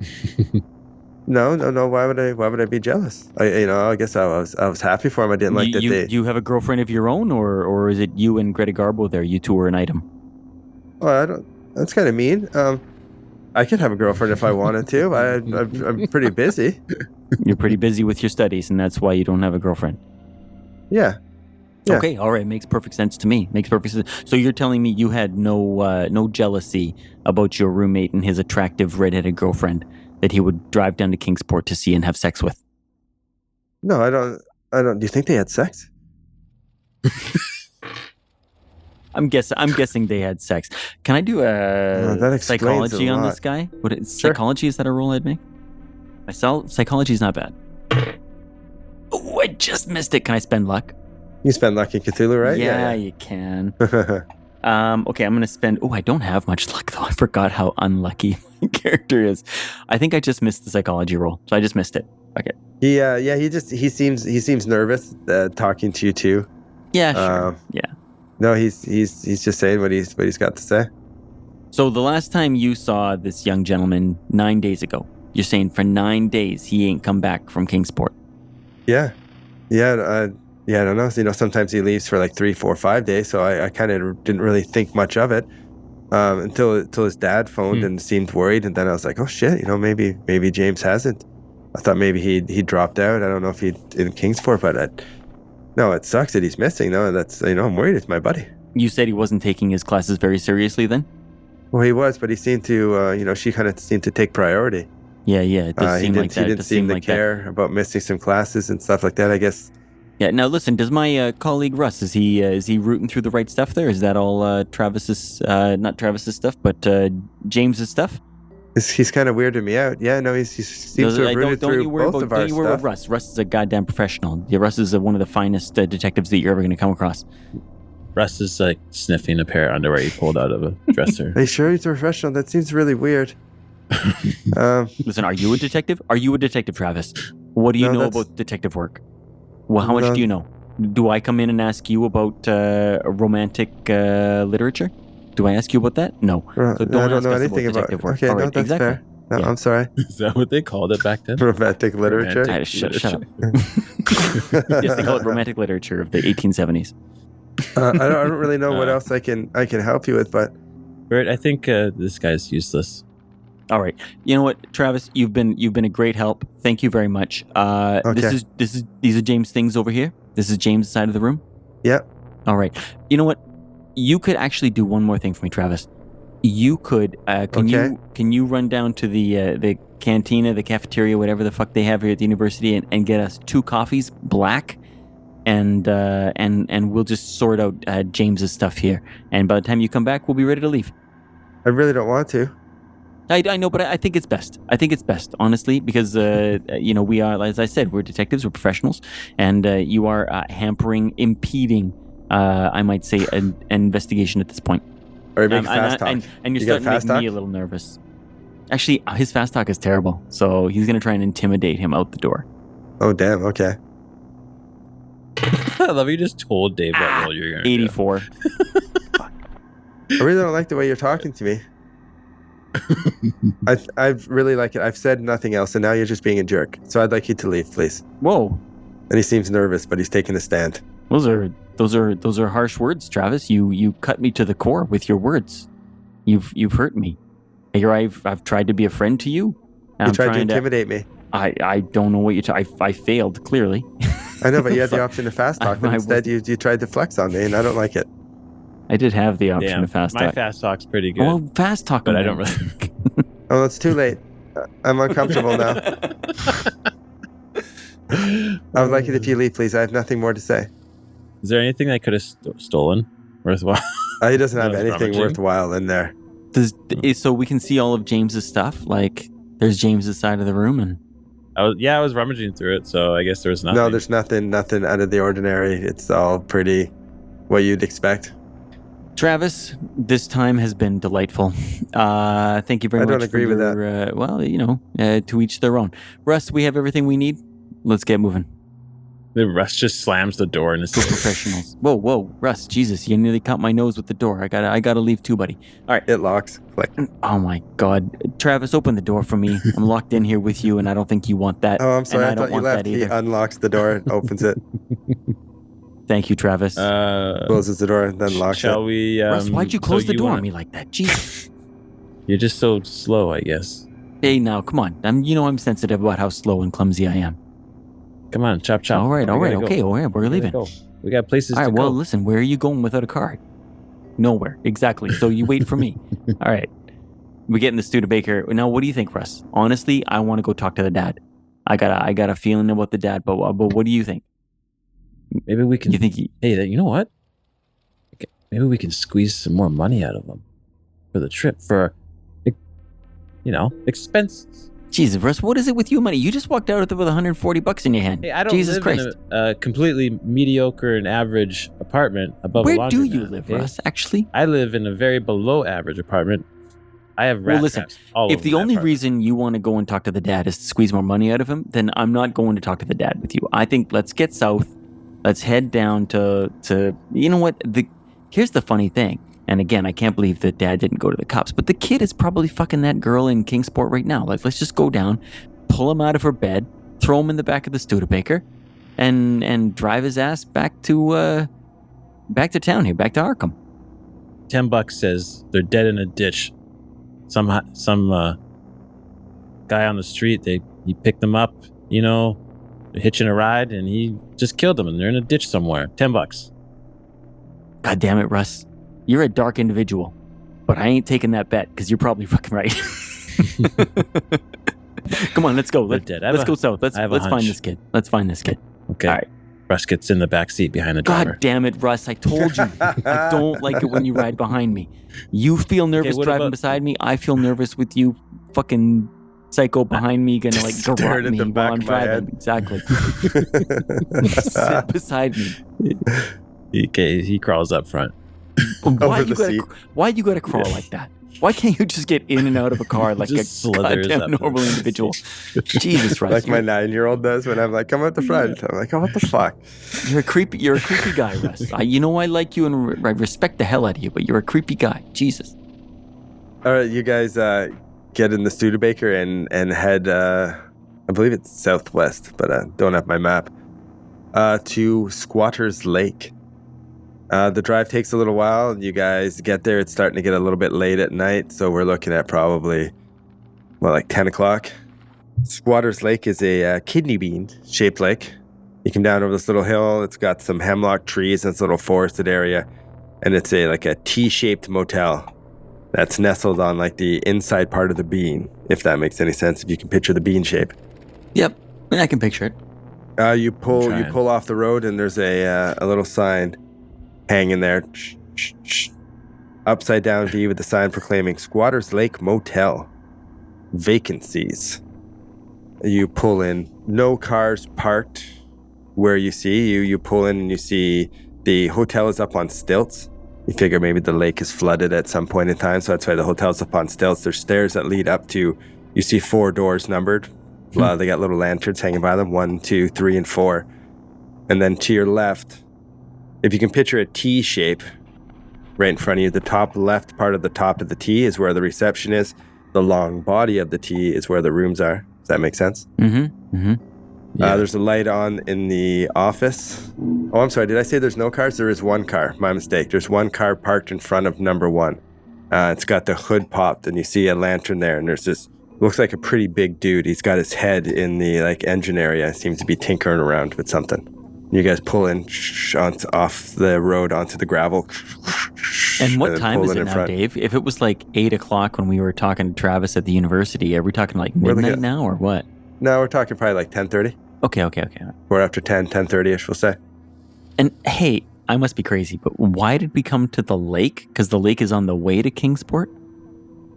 No. Why would I be jealous? I guess I was happy for him. I didn't like that they. Do you have a girlfriend of your own, or is it you and Greta Garbo there? You two are an item. Oh, I don't. That's kind of mean. I could have a girlfriend if I wanted to. I'm pretty busy. You're pretty busy with your studies, and that's why you don't have a girlfriend. Yeah. Okay, all right, makes perfect sense to me. Makes perfect sense. So you're telling me you had no jealousy about your roommate and his attractive redheaded girlfriend that he would drive down to Kingsport to see and have sex with? No, I don't. Do you think they had sex? I'm guessing they had sex. Can I do that explains psychology a on lot. this guy? Sure. Psychology, is that a roll I'd make? Psychology is not bad. Oh, I just missed it. Can I spend luck? You spend luck in Cthulhu, right? Yeah, you can. Okay, I'm going to spend... Oh, I don't have much luck, though. I forgot how unlucky my character is. I think I just missed the psychology roll, so I just missed it. Okay. He seems nervous talking to you, too. Yeah, sure. Yeah. No, he's just saying what he's got to say. So the last time you saw this young gentleman 9 days ago, you're saying for 9 days he ain't come back from Kingsport. Yeah. I don't know. Sometimes he leaves for like 3, 4, 5 days. So I kind of didn't really think much of it until his dad phoned and seemed worried. And then I was like, oh shit, maybe James hasn't. I thought maybe he dropped out. I don't know if he in Kingsport, but no, it sucks that he's missing. No, that's I'm worried. It's my buddy. You said he wasn't taking his classes very seriously then? Well, he was, but he seemed to she kind of seemed to take priority. Yeah, it does seem like that. He didn't seem to care about missing some classes and stuff like that, I guess. Yeah, now listen, does my colleague Russ, is he rooting through the right stuff there? Is that all Travis's, not Travis's stuff, but James's stuff? He's kind of weirding me out. Yeah, no, he seems to have rooted through both of our stuff. Don't you worry about Russ. Russ is a goddamn professional. Yeah, Russ is one of the finest detectives that you're ever going to come across. Russ is like sniffing a pair of underwear he pulled out of a dresser. Are you sure he's a professional? That seems really weird. Listen, are you a detective? Are you a detective, Travis? What do you know about detective work? Well, how much do you know? Do I come in and ask you about romantic literature? Do I ask you about that? No. So don't ask know us anything about detective work. Okay, all no, right, that's exactly. fair. No, yeah. I'm sorry. Is that what they called it back then? Romantic literature? Shut up. Yes, they call it romantic literature of the 1870s. I don't really know what else I can help you with, but... Right, I think this guy's useless. All right. You know what, Travis? You've been a great help. Thank you very much. Okay. These are James' things over here. This is James' side of the room. Yep. All right. You know what? You could actually do one more thing for me, Travis. You could. Can you run down to the cantina, the cafeteria, whatever the fuck they have here at the university, and get us 2 coffees, black, and we'll just sort out James's stuff here. And by the time you come back, we'll be ready to leave. I really don't want to. I know, but I think it's best. I think it's best, honestly, because, we are, as I said, we're detectives, we're professionals, and you are impeding, I might say, an investigation at this point. Or you make fast talk. And you're starting to make me a little nervous. Actually, his fast talk is terrible, so he's going to try and intimidate him out the door. Oh, damn, okay. I love you just told Dave what role you're going to 84. I really don't like the way you're talking to me. I really like it. I've said nothing else, and now you're just being a jerk. So I'd like you to leave, please. Whoa! And he seems nervous, but he's taking a stand. Those are harsh words, Travis. You cut me to the core with your words. You've hurt me. Here I've tried to be a friend to you. You tried to intimidate me. I don't know what I failed, clearly. I know, but you had the option to fast talk, but instead you tried to flex on me, and I don't like it. I did have the option to fast talk. My fast talk's pretty good. Well, fast talk, but I don't really. Oh, it's too late. I'm uncomfortable now. I would like it if you leave, please. I have nothing more to say. Is there anything I could have stolen worthwhile? He doesn't have anything worthwhile in there. So we can see all of James's stuff. Like, there's James's side of the room, and I was rummaging through it, so I guess there was nothing. No, there's nothing out of the ordinary. It's all pretty what you'd expect. Travis, this time has been delightful. Thank you very much. I don't agree with that. Well, to each their own. Russ, we have everything we need. Let's get moving. The Russ just slams the door and it's professionals. Whoa, Russ, Jesus, you nearly cut my nose with the door. I gotta leave too, buddy. All right. It locks. Click. Oh my God. Travis, open the door for me. I'm locked in here with you, and I don't think you want that. Oh, I'm sorry. I thought you left. He unlocks the door and opens it. Thank you, Travis. Closes the door and then locks it. Shall we? Russ, why'd you close the door on me like that? Jesus. You're just so slow, I guess. Hey, now, come on. I'm sensitive about how slow and clumsy I am. Come on, chop. All right, okay, all right, we're leaving. We got places to go. All right, well, listen, where are you going without a card? Nowhere, exactly. So you wait for me. All right. We get in the Studebaker. Now, what do you think, Russ? Honestly, I want to go talk to the dad. I got a feeling about the dad, but what do you think? Maybe we can... You think hey, you know what? Maybe we can squeeze some more money out of them for the trip, for, expenses. Jesus, Russ, what is it with you, money? You just walked out with $140 in your hand. Hey, I don't Jesus live Christ. in a completely mediocre and average apartment above a laundromat. Where do you live, Russ, actually? I live in a very below average apartment. I have rat traps all over if the only reason you want to go and talk to the dad is to squeeze more money out of him, then I'm not going to talk to the dad with you. I think let's get south. Let's head down to you know what? Here's the funny thing. And again, I can't believe that dad didn't go to the cops, but the kid is probably fucking that girl in Kingsport right now. Like, let's just go down, pull him out of her bed, throw him in the back of the Studebaker, and drive his ass back to town here, back to Arkham. $10 says they're dead in a ditch. Some guy on the street, he picked them up, hitching a ride, and he just killed them, and they're in a ditch somewhere. $10. God damn it, Russ. You're a dark individual, but I ain't taking that bet because you're probably fucking right. Come on, let's go. Let's go south. Let's find this kid. Let's find this kid. Okay. All right. Russ gets in the back seat behind the driver. God damn it, Russ. I told you. I don't like it when you ride behind me. You feel nervous driving beside me. I feel nervous with you fucking psycho behind me gonna garrote me while I'm driving. Exactly. Sit beside me. Okay, he crawls up front. Why you gotta crawl like that? Why can't you just get in and out of a car like a goddamn normal individual? Jesus, Russ. Like my 9-year-old does when I'm like, come out the front. I'm like, oh, what the fuck? You're a creepy guy, Russ. I like you and I respect the hell out of you, but you're a creepy guy. Jesus. All right, you guys get in the Studebaker and head, I believe it's southwest, but I don't have my map, to Squatter's Lake. The drive takes a little while. You guys get there. It's starting to get a little bit late at night, so we're looking at probably, 10 o'clock. Squatter's Lake is a kidney bean-shaped lake. You come down over this little hill. It's got some hemlock trees and this little forested area, and it's a T-shaped motel that's nestled on the inside part of the bean, if that makes any sense, if you can picture the bean shape. Yep, I can picture it. You pull off the road, and there's a little sign hanging there, upside down V with the sign proclaiming Squatter's Lake Motel, vacancies. You pull in, no cars parked where you see. You pull in and you see the hotel is up on stilts. You figure maybe the lake is flooded at some point in time, so that's why the hotel's up on stilts. There's stairs that lead up to, you see 4 doors numbered. They got little lanterns hanging by them, 1, 2, 3, and 4. And then to your left, if you can picture a T shape right in front of you, the top left part of the top of the T is where the reception is. The long body of the T is where the rooms are. Does that make sense? Mm-hmm. Mm-hmm. Yeah. There's a light on in the office. Oh, I'm sorry. Did I say there's no cars? There is 1 car. My mistake. There's 1 car parked in front of number 1. It's got the hood popped, and you see a lantern there, and there's this Looks like a pretty big dude. He's got his head in the like engine area. Seems to be tinkering around with something. You guys pull in off the road onto the gravel. And what time is it now, Dave? If it was like 8 o'clock when we were talking to Travis at the university, are we talking like midnight now or what? No, we're talking probably like 10:30. Okay. We're after 10:30ish, we'll say. And hey, I must be crazy, but why did we come to the lake? Because the lake is on the way to Kingsport?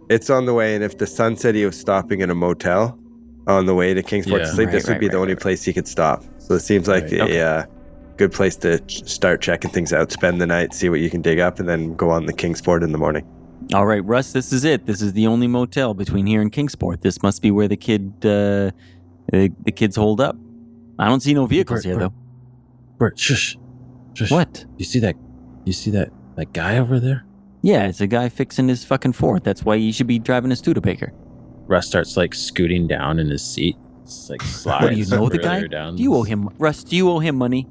It's on the way, and if the son said he was stopping in a motel on the way to Kingsport to sleep, this would be the only place he could stop. So it seems like a good place to start checking things out, spend the night, see what you can dig up, and then go on the Kingsport in the morning. All right, Russ, this is it. This is the only motel between here and Kingsport. This must be where the kids hold up. I don't see no vehicles here, though. Bert, shush. What? You see that guy over there? Yeah, it's a guy fixing his fucking Ford. That's why you should be driving a Studebaker. Russ starts like scooting down in his seat. It's like slides. What, do you know the guy? Down. Do you owe him, Russ? Do you owe him money?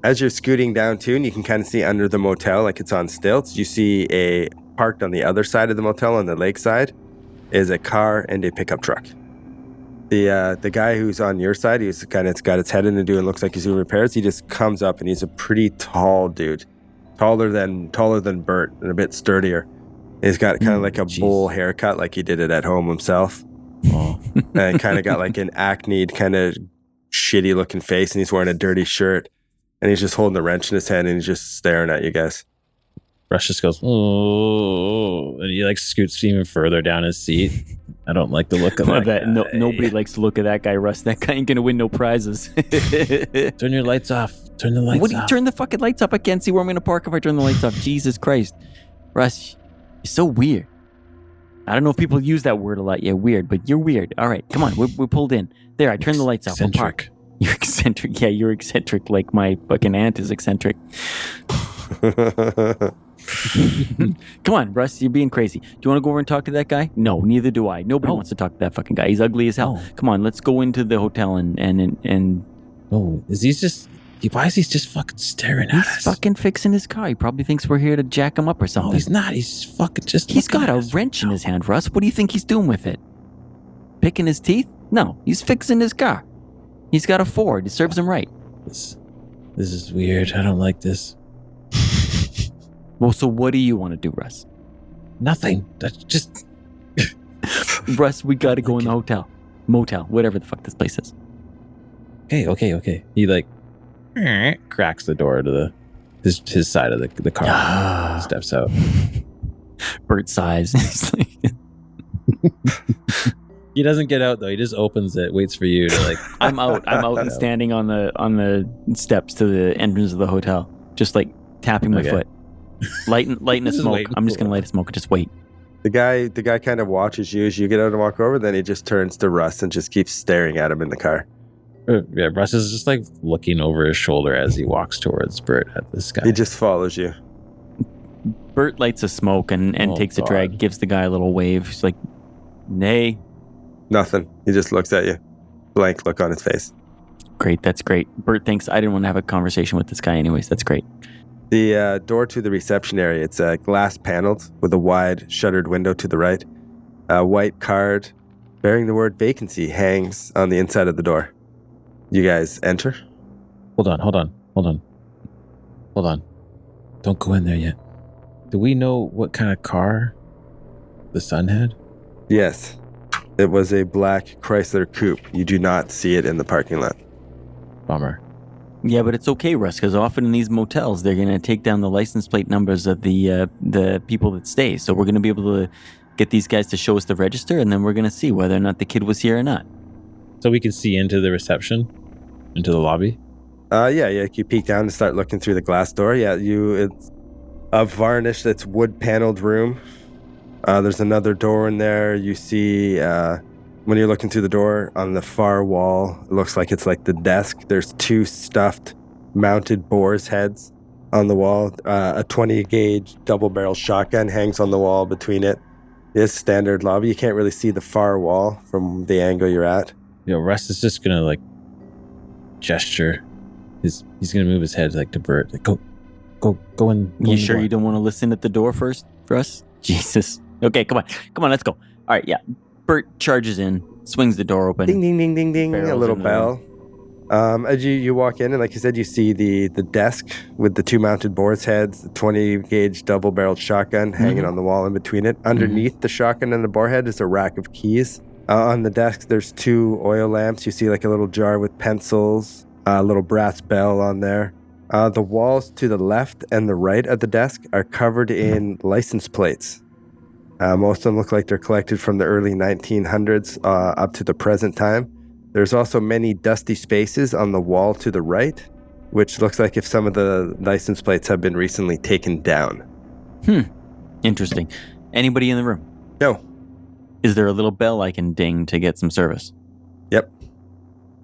As you're scooting down too, and you can kind of see under the motel, like it's on stilts, you see a parked on the other side of the motel on the lakeside is a car and a pickup truck. The guy who's on your side, who's kind of got his head in the do and looks like he's doing repairs, he just comes up and he's a pretty tall dude. Taller than Bert and a bit sturdier. He's got kind of like a bowl haircut, like he did it at home himself. Oh. And kind of got like an acneed, kind of shitty looking face, and he's wearing a dirty shirt. And he's just holding a wrench in his hand and he's just staring at you guys. Rush just goes, oh, and he like scoots even further down his seat. I don't like the look of that guy. Nobody likes the look of that guy, Russ. That guy ain't gonna win no prizes. Turn your lights off. Turn the lights off. What do you turn the fucking lights up? I can't see where I'm gonna park if I turn the lights off. Jesus Christ. Russ, you're so weird. I don't know if people use that word a lot. Yeah, weird, but you're weird. All right, come on, we're pulled in. There, I turned the lights off. We'll park. You're eccentric. Yeah, you're eccentric like my fucking aunt is eccentric. Come on, Russ, you're being crazy. Do you want to go over and talk to that guy? No, neither do I. Nobody wants to talk to that fucking guy. He's ugly as hell. Come on, let's go into the hotel and Oh, why is he just fucking staring at us? He's fucking fixing his car. He probably thinks we're here to jack him up or something. No, he's not. He's fucking just He's got a wrench in his hand, Russ. What do you think he's doing with it? Picking his teeth? No, he's fixing his car. He's got a Ford. It serves him right. This is weird. I don't like this. Well, so what do you want to do, Russ? Nothing. That's just... Russ, we got to go in the hotel. Motel. Whatever the fuck this place is. Okay. He like cracks the door to his side of the car. Steps out. Bert sighs. He doesn't get out though. He just opens it, waits for you to like. I'm out and standing on the steps to the entrance of the hotel, just like tapping my foot, lighting a smoke. I'm just gonna light a smoke and just wait. The guy kind of watches you as you get out and walk over. Then he just turns to Russ and just keeps staring at him in the car. Yeah, Russ is just like looking over his shoulder as he walks towards Bert at this guy. He just follows you. Bert lights a smoke and takes a drag, gives the guy a little wave. He's like, "Nay." Nothing. He just looks at you. Blank look on his face. Great. That's great. Bert thinks I didn't want to have a conversation with this guy anyways. That's great. The door to the reception area, it's glass paneled with a wide shuttered window to the right. A white card bearing the word vacancy hangs on the inside of the door. You guys enter? Hold on. Don't go in there yet. Do we know what kind of car the son had? Yes. It was a black Chrysler coupe. You do not see it in the parking lot. Bummer. Yeah, but it's okay, Russ, because often in these motels, they're going to take down the license plate numbers of the people that stay. So we're going to be able to get these guys to show us the register, and then we're going to see whether or not the kid was here or not. So we can see into the reception? Into the lobby? Yeah. You peek down and start looking through the glass door. Yeah, it's a varnished, that's wood-paneled room. There's another door in there. You see, when you're looking through the door on the far wall, it looks like it's like the desk. There's 2 stuffed mounted boar's heads on the wall. A 20-gauge double-barrel shotgun hangs on the wall between it. It's standard lobby. You can't really see the far wall from the angle you're at. Russ is just going to, like, gesture. He's going to move his head, like, to Bert. Like, go in. You sure you don't want to listen at the door first, Russ? Jesus. Okay, come on, let's go. All right, yeah. Bert charges in, swings the door open. Ding, ding, ding, ding, ding. Barrels A little in the bell. As you walk in, and like you said, you see the desk with the 2 mounted boar's heads, the 20-gauge double-barreled shotgun hanging on the wall in between it. Underneath the shotgun and the bore head is a rack of keys. On the desk, there's 2 oil lamps. You see like a little jar with pencils, a little brass bell on there. The walls to the left and the right of the desk are covered in license plates. Most of them look like they're collected from the early 1900s up to the present time. There's also many dusty spaces on the wall to the right, which looks like if some of the license plates have been recently taken down. Interesting. Anybody in the room? No. Is there a little bell I can ding to get some service? Yep.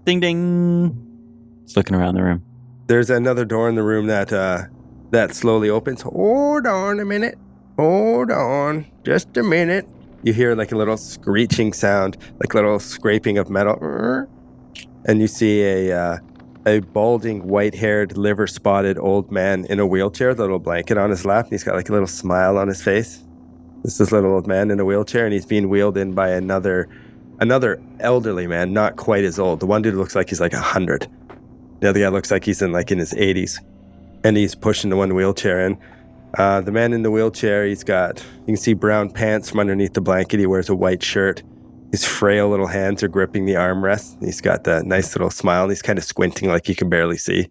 Ding, ding. Just looking around the room. There's another door in the room that slowly opens. Hold on a minute. Hold on. Just a minute. You hear like a little screeching sound, like a little scraping of metal. And you see a balding, white-haired, liver-spotted old man in a wheelchair, with a little blanket on his lap. And he's got like a little smile on his face. This is little old man in a wheelchair, and he's being wheeled in by another elderly man, not quite as old. The one dude looks like he's like 100. The other guy looks like he's in his 80s. And he's pushing the one wheelchair in. The man in the wheelchair, you can see brown pants from underneath the blanket. He wears a white shirt. His frail little hands are gripping the armrest. He's got that nice little smile, and he's kind of squinting like you can barely see.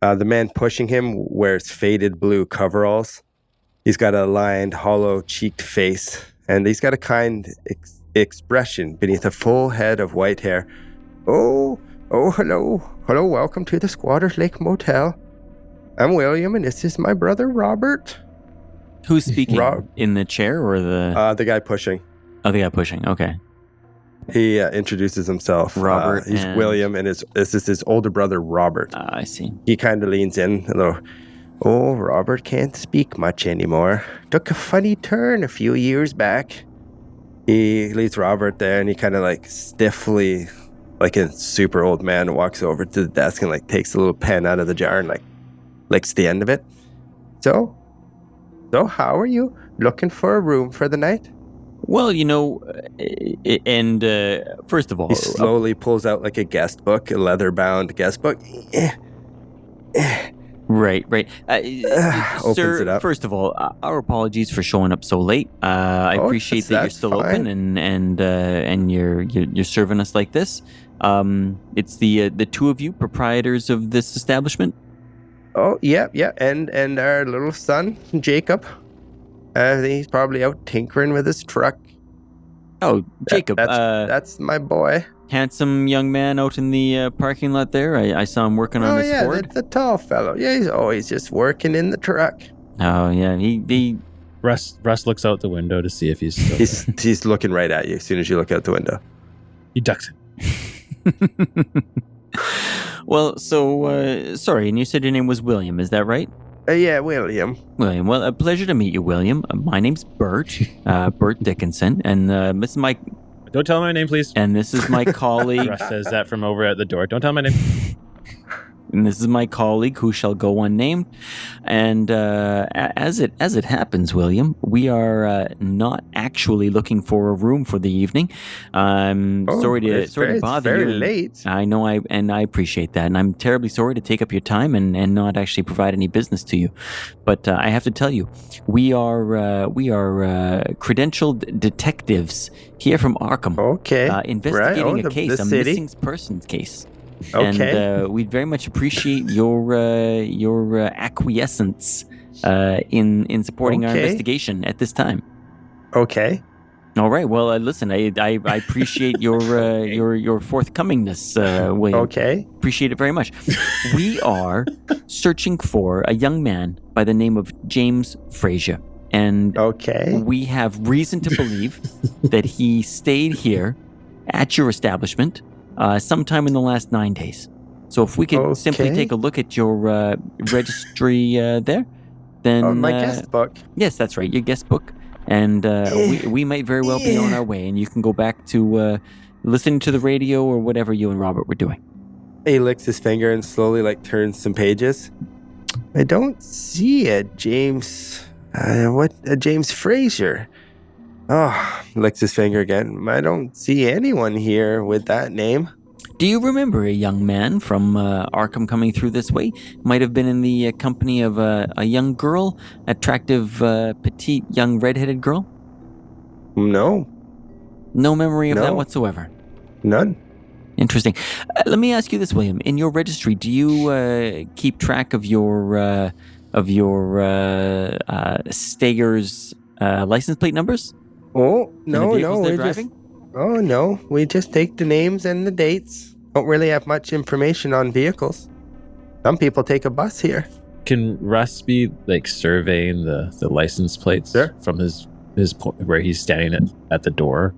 The man pushing him wears faded blue coveralls. He's got a lined, hollow-cheeked face, and he's got a kind expression beneath a full head of white hair. Oh, hello. Hello, welcome to the Squatters Lake Motel. I'm William, and this is my brother, Robert. Who's speaking? In the chair or the... The guy pushing. Oh, the guy pushing. Okay. He introduces himself. Robert. He's William, and this is his older brother, Robert. I see. He kind of leans in a little. Oh, Robert can't speak much anymore. Took a funny turn a few years back. He leads Robert there, and he kind of like stiffly, like a super old man, walks over to the desk and like takes a little pen out of the jar and like licks the end of it. So how are you? Looking for a room for the night? Well, first of all... He slowly pulls out like a guest book, a leather-bound guest book. Right. Opens Sir, it up. First of all, our apologies for showing up so late. I appreciate that you're still fine. open and you're serving us like this. It's the 2 of you, proprietors of this establishment. Oh, yeah, and our little son, Jacob. He's probably out tinkering with his truck. Oh, Jacob. That's my boy. Handsome young man out in the parking lot there. I saw him working on his Ford. The tall fellow. Yeah, he's always just working in the truck. Oh, yeah. He Russ looks out the window to see if he's still there. He's looking right at you as soon as you look out the window. He ducks it. Well, so, sorry, and you said your name was William, is that right? Yeah, William. William, well, a pleasure to meet you, William. My name's Bert, Bert Dickinson, and this is my... Don't tell him my name, please. And this is my colleague... Russ says that from over at the door. Don't tell him my name. And this is my colleague who shall go unnamed. And as it happens, William, we are not actually looking for a room for the evening. I'm sorry to bother you. It's very late. I know, I appreciate that, and I'm terribly sorry to take up your time and not actually provide any business to you. But I have to tell you, we are credentialed detectives here from Arkham. Okay. Investigating a case, a missing persons case. Okay. And we'd very much appreciate your acquiescence in supporting our investigation at this time. Okay. All right. Well, listen, I appreciate your forthcomingness, William. Okay. Appreciate it very much. We are searching for a young man by the name of James Frazier. And we have reason to believe that he stayed here at your establishment sometime in the last 9 days. So if we could simply take a look at your registry there, then... my guest book. Yes, that's right, your guest book. And we might very well be on our way, and you can go back to listening to the radio or whatever you and Robert were doing. He licks his finger and slowly turns some pages. I don't see a James... a James Frazier. Oh, licks his finger again. I don't see anyone here with that name. Do you remember a young man from Arkham coming through this way? Might have been in the company of a young girl, attractive, petite, young redheaded girl? No, No memory of that No. whatsoever. none. Interesting. Let me ask you this, William. In your registry, do you keep track of your stayers' license plate numbers? Oh, and the no, vehicles no. they're We driving? Oh, no. We just take the names and the dates. Don't really have much information on vehicles. Some people take a bus here. Can Russ be like surveying the license plates Sure. from his point where he's standing at the door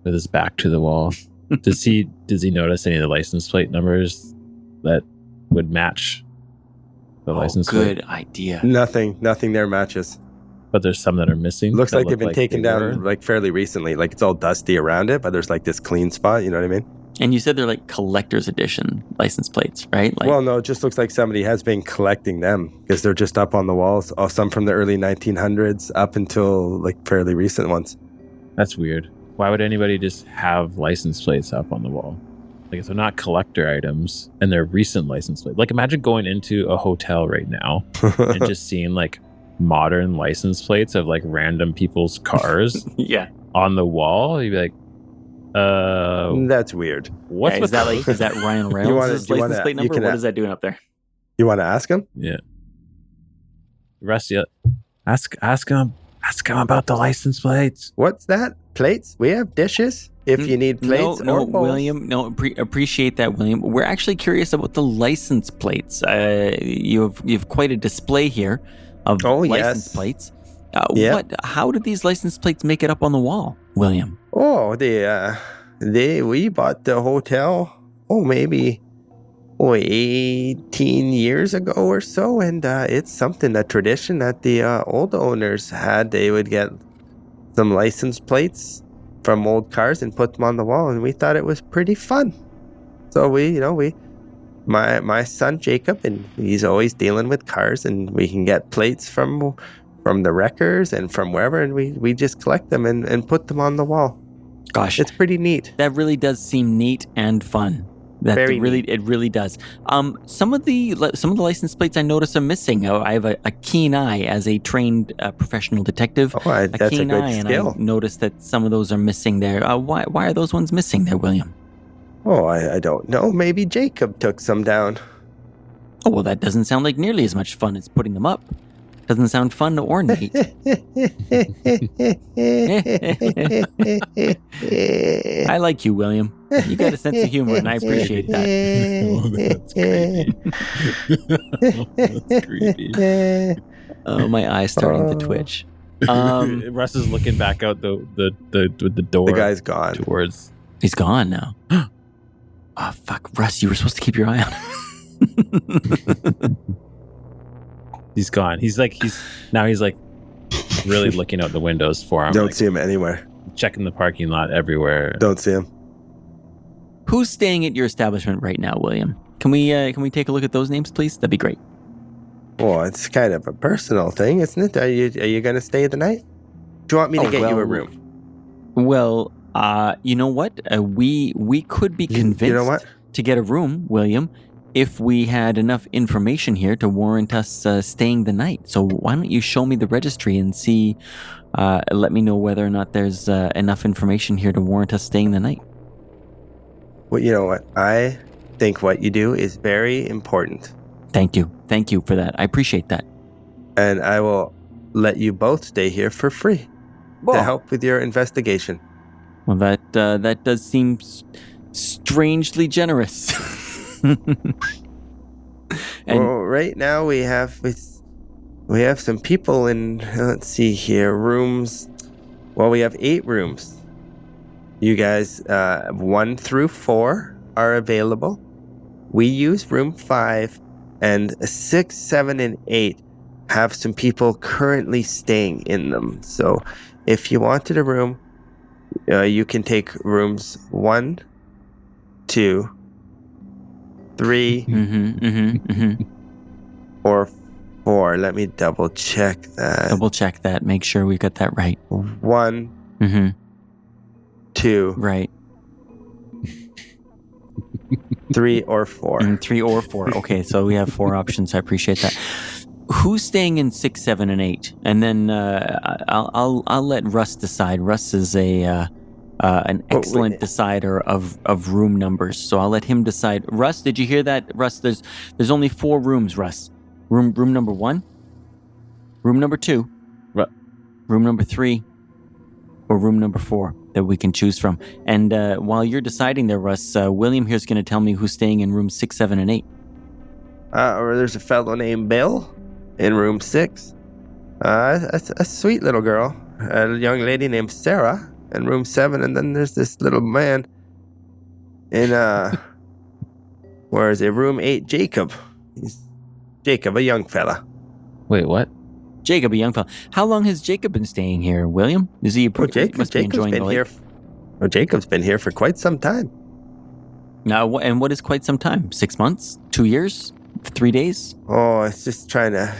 with his back to the wall? Does he notice any of the license plate numbers that would match the license plate? Good idea. Nothing there matches. But there's some that are missing. Looks that like they've been taken they down were. like fairly recently. Like it's all dusty around it, but there's like this clean spot. You know what I mean? And you said they're like collector's edition license plates, right? Like, Well, no, it just looks like somebody has been collecting them because they're just up on the walls. Oh, some from the early 1900s up until like fairly recent ones. That's weird. Why would anybody just have license plates up on the wall? Like if they're not collector items and they're recent license plates. Like imagine going into a hotel right now and just seeing like modern license plates of like random people's cars yeah. on the wall. You'd be like, That's weird. what's Yeah, with those? is that Ryan Reynolds' do you license wanna- plate you number? can What is that doing up there? You want to ask him? Yeah. Rusty, ask him about the license plates. What's that? Plates? We have dishes if you need plates No, or bowls. William. No, appreciate that, William. We're actually curious about the license plates. You have quite a display here of license yes. plates. Yeah. How did these license plates make it up on the wall, William? Oh, we bought the hotel, maybe 18 years ago or so, and it's a tradition that the old owners had. They would get some license plates from old cars and put them on the wall, and we thought it was pretty fun. So my son Jacob, and he's always dealing with cars, and we can get plates from the wreckers and from wherever, and we just collect them and put them on the wall. Gosh, It's pretty neat. that really does seem neat and fun. Very It really does. Some of the license plates I notice are missing. I have a keen eye as a trained professional detective. That's a keen good eye, skill. and I noticed that some of those are missing there. Why are those ones missing there, William? Oh, I don't know. Maybe Jacob took some down. Oh, well, that doesn't sound like nearly as much fun as putting them up. Doesn't sound fun or neat. I like you, William. You got a sense of humor, and I appreciate that. Oh, that's creepy. That's creepy. Oh, my eye's starting to twitch. Russ is looking back out the door. The guy's gone. towards. He's gone now. Oh, fuck. Russ, you were supposed to keep your eye on him. He's gone. He's really looking out the windows for him. Don't see him anywhere. Checking the parking lot everywhere. Don't see him. Who's staying at your establishment right now, William? Can we take a look at those names, please? That'd be great. Well, it's kind of a personal thing, isn't it? Are you going to stay the night? Do you want me to get you a room? Well, you know what? We could be convinced You know what? to get a room, William, if we had enough information here to warrant us staying the night. So why don't you show me the registry and see, let me know whether or not there's enough information here to warrant us staying the night. Well, you know what? I think what you do is very important. Thank you for that. I appreciate that. And I will let you both stay here for free to help with your investigation. Well, that does seem strangely generous. And well, right now we have some people in, let's see here, rooms. Well, we have 8 rooms. You guys, 1 through 4 are available. We use room 5, and 6, 7, and 8 have some people currently staying in them. So if you wanted a room, you can take rooms 1, 2, 3, or 4. Let me double check that. Double check that. Make sure we got that right. 1, Mm-hmm. 2, Right. 3, or 4. 3 or 4. Okay, so we have 4 options. I appreciate that. Who's staying in 6, 7, and 8? And then I'll let Russ decide. Russ is an excellent decider of room numbers, so I'll let him decide. Russ, did you hear that? Russ, there's only 4 rooms. Russ, room number 1, room number 2, room number 3, or room number 4 that we can choose from. And while you're deciding there, Russ, William here's going to tell me who's staying in room 6, 7, and 8. Or there's a fellow named Bill in room 6. A sweet little girl, a young lady named Sarah in room 7, and then there's this little man in where is it? Room 8, Jacob. He's Jacob, a young fella. Wait, what? Jacob, a young fella. How long has Jacob been staying here, William? Is he Jacob's been here. Jacob's been here for quite some time. Now, and what is quite some time? 6 months? 2 years? 3 days? Oh, it's just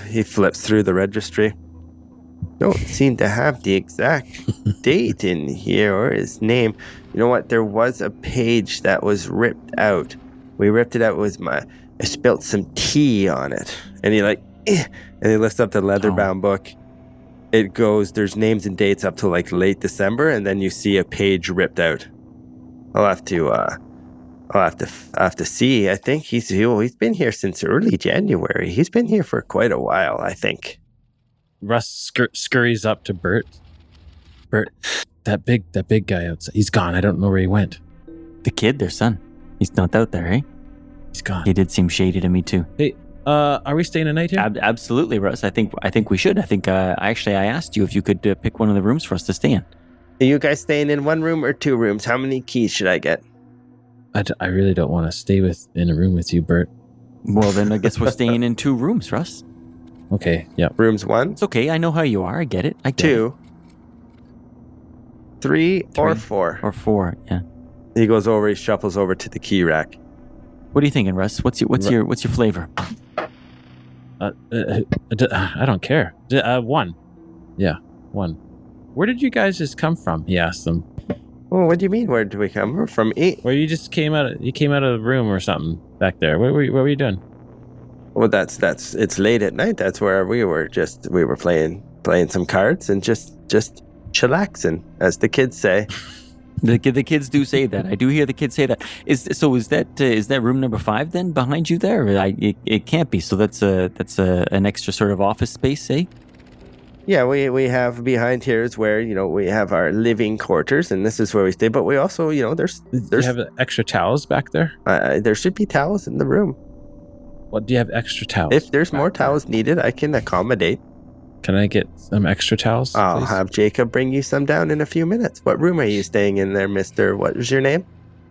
he flips through the registry. Don't seem to have the exact date in here or his name. You know what? There was a page that was ripped out. We ripped it out. I spilt some tea on it. And and he lifts up the leather-bound book. It goes, there's names and dates up to late December, and then you see a page ripped out. I'll have to see. I think he's been here since early January. He's been here for quite a while, I think. Russ scurries up to Bert. Bert, that big guy outside. He's gone. I don't know where he went. The kid, their son. He's not out there, eh? He's gone. He did seem shady to me too. Hey, are we staying a night here? Absolutely, Russ. I think we should. I think I asked you if you could pick one of the rooms for us to stay in. Are you guys staying in 1 room or 2 rooms? How many keys should I get? I really don't want to stay in a room with you, Bert. Well, then I guess we're staying in 2 rooms, Russ. Okay, yeah. Rooms 1? It's okay. I know how you are. I get it. 2, 3, or 4? Or 4, yeah. He goes over, he shuffles over to the key rack. What are you thinking, Russ? What's your flavor? I don't care. 1. Yeah, 1. Where did you guys just come from? He asked them. Oh, what do you mean? Where did we come? We're from 8. Where you just came out of the room or something back there. What were you doing? Well, it's late at night. That's where we were. We were playing some cards and just chillaxing, as the kids say. The kids do say that. I do hear the kids say that. Is that room number 5 then behind you there? It can't be. So that's an extra sort of office space, eh? Yeah, we have behind here is where we have our living quarters, and this is where we stay. But we also there's you have extra towels back there. There should be towels in the room. What do you have extra towels? If there's more towels needed, I can accommodate. Can I get some extra towels? I'll please? have Jacob bring you some down in a few minutes. What room are you staying in there, Mr.? What was your name?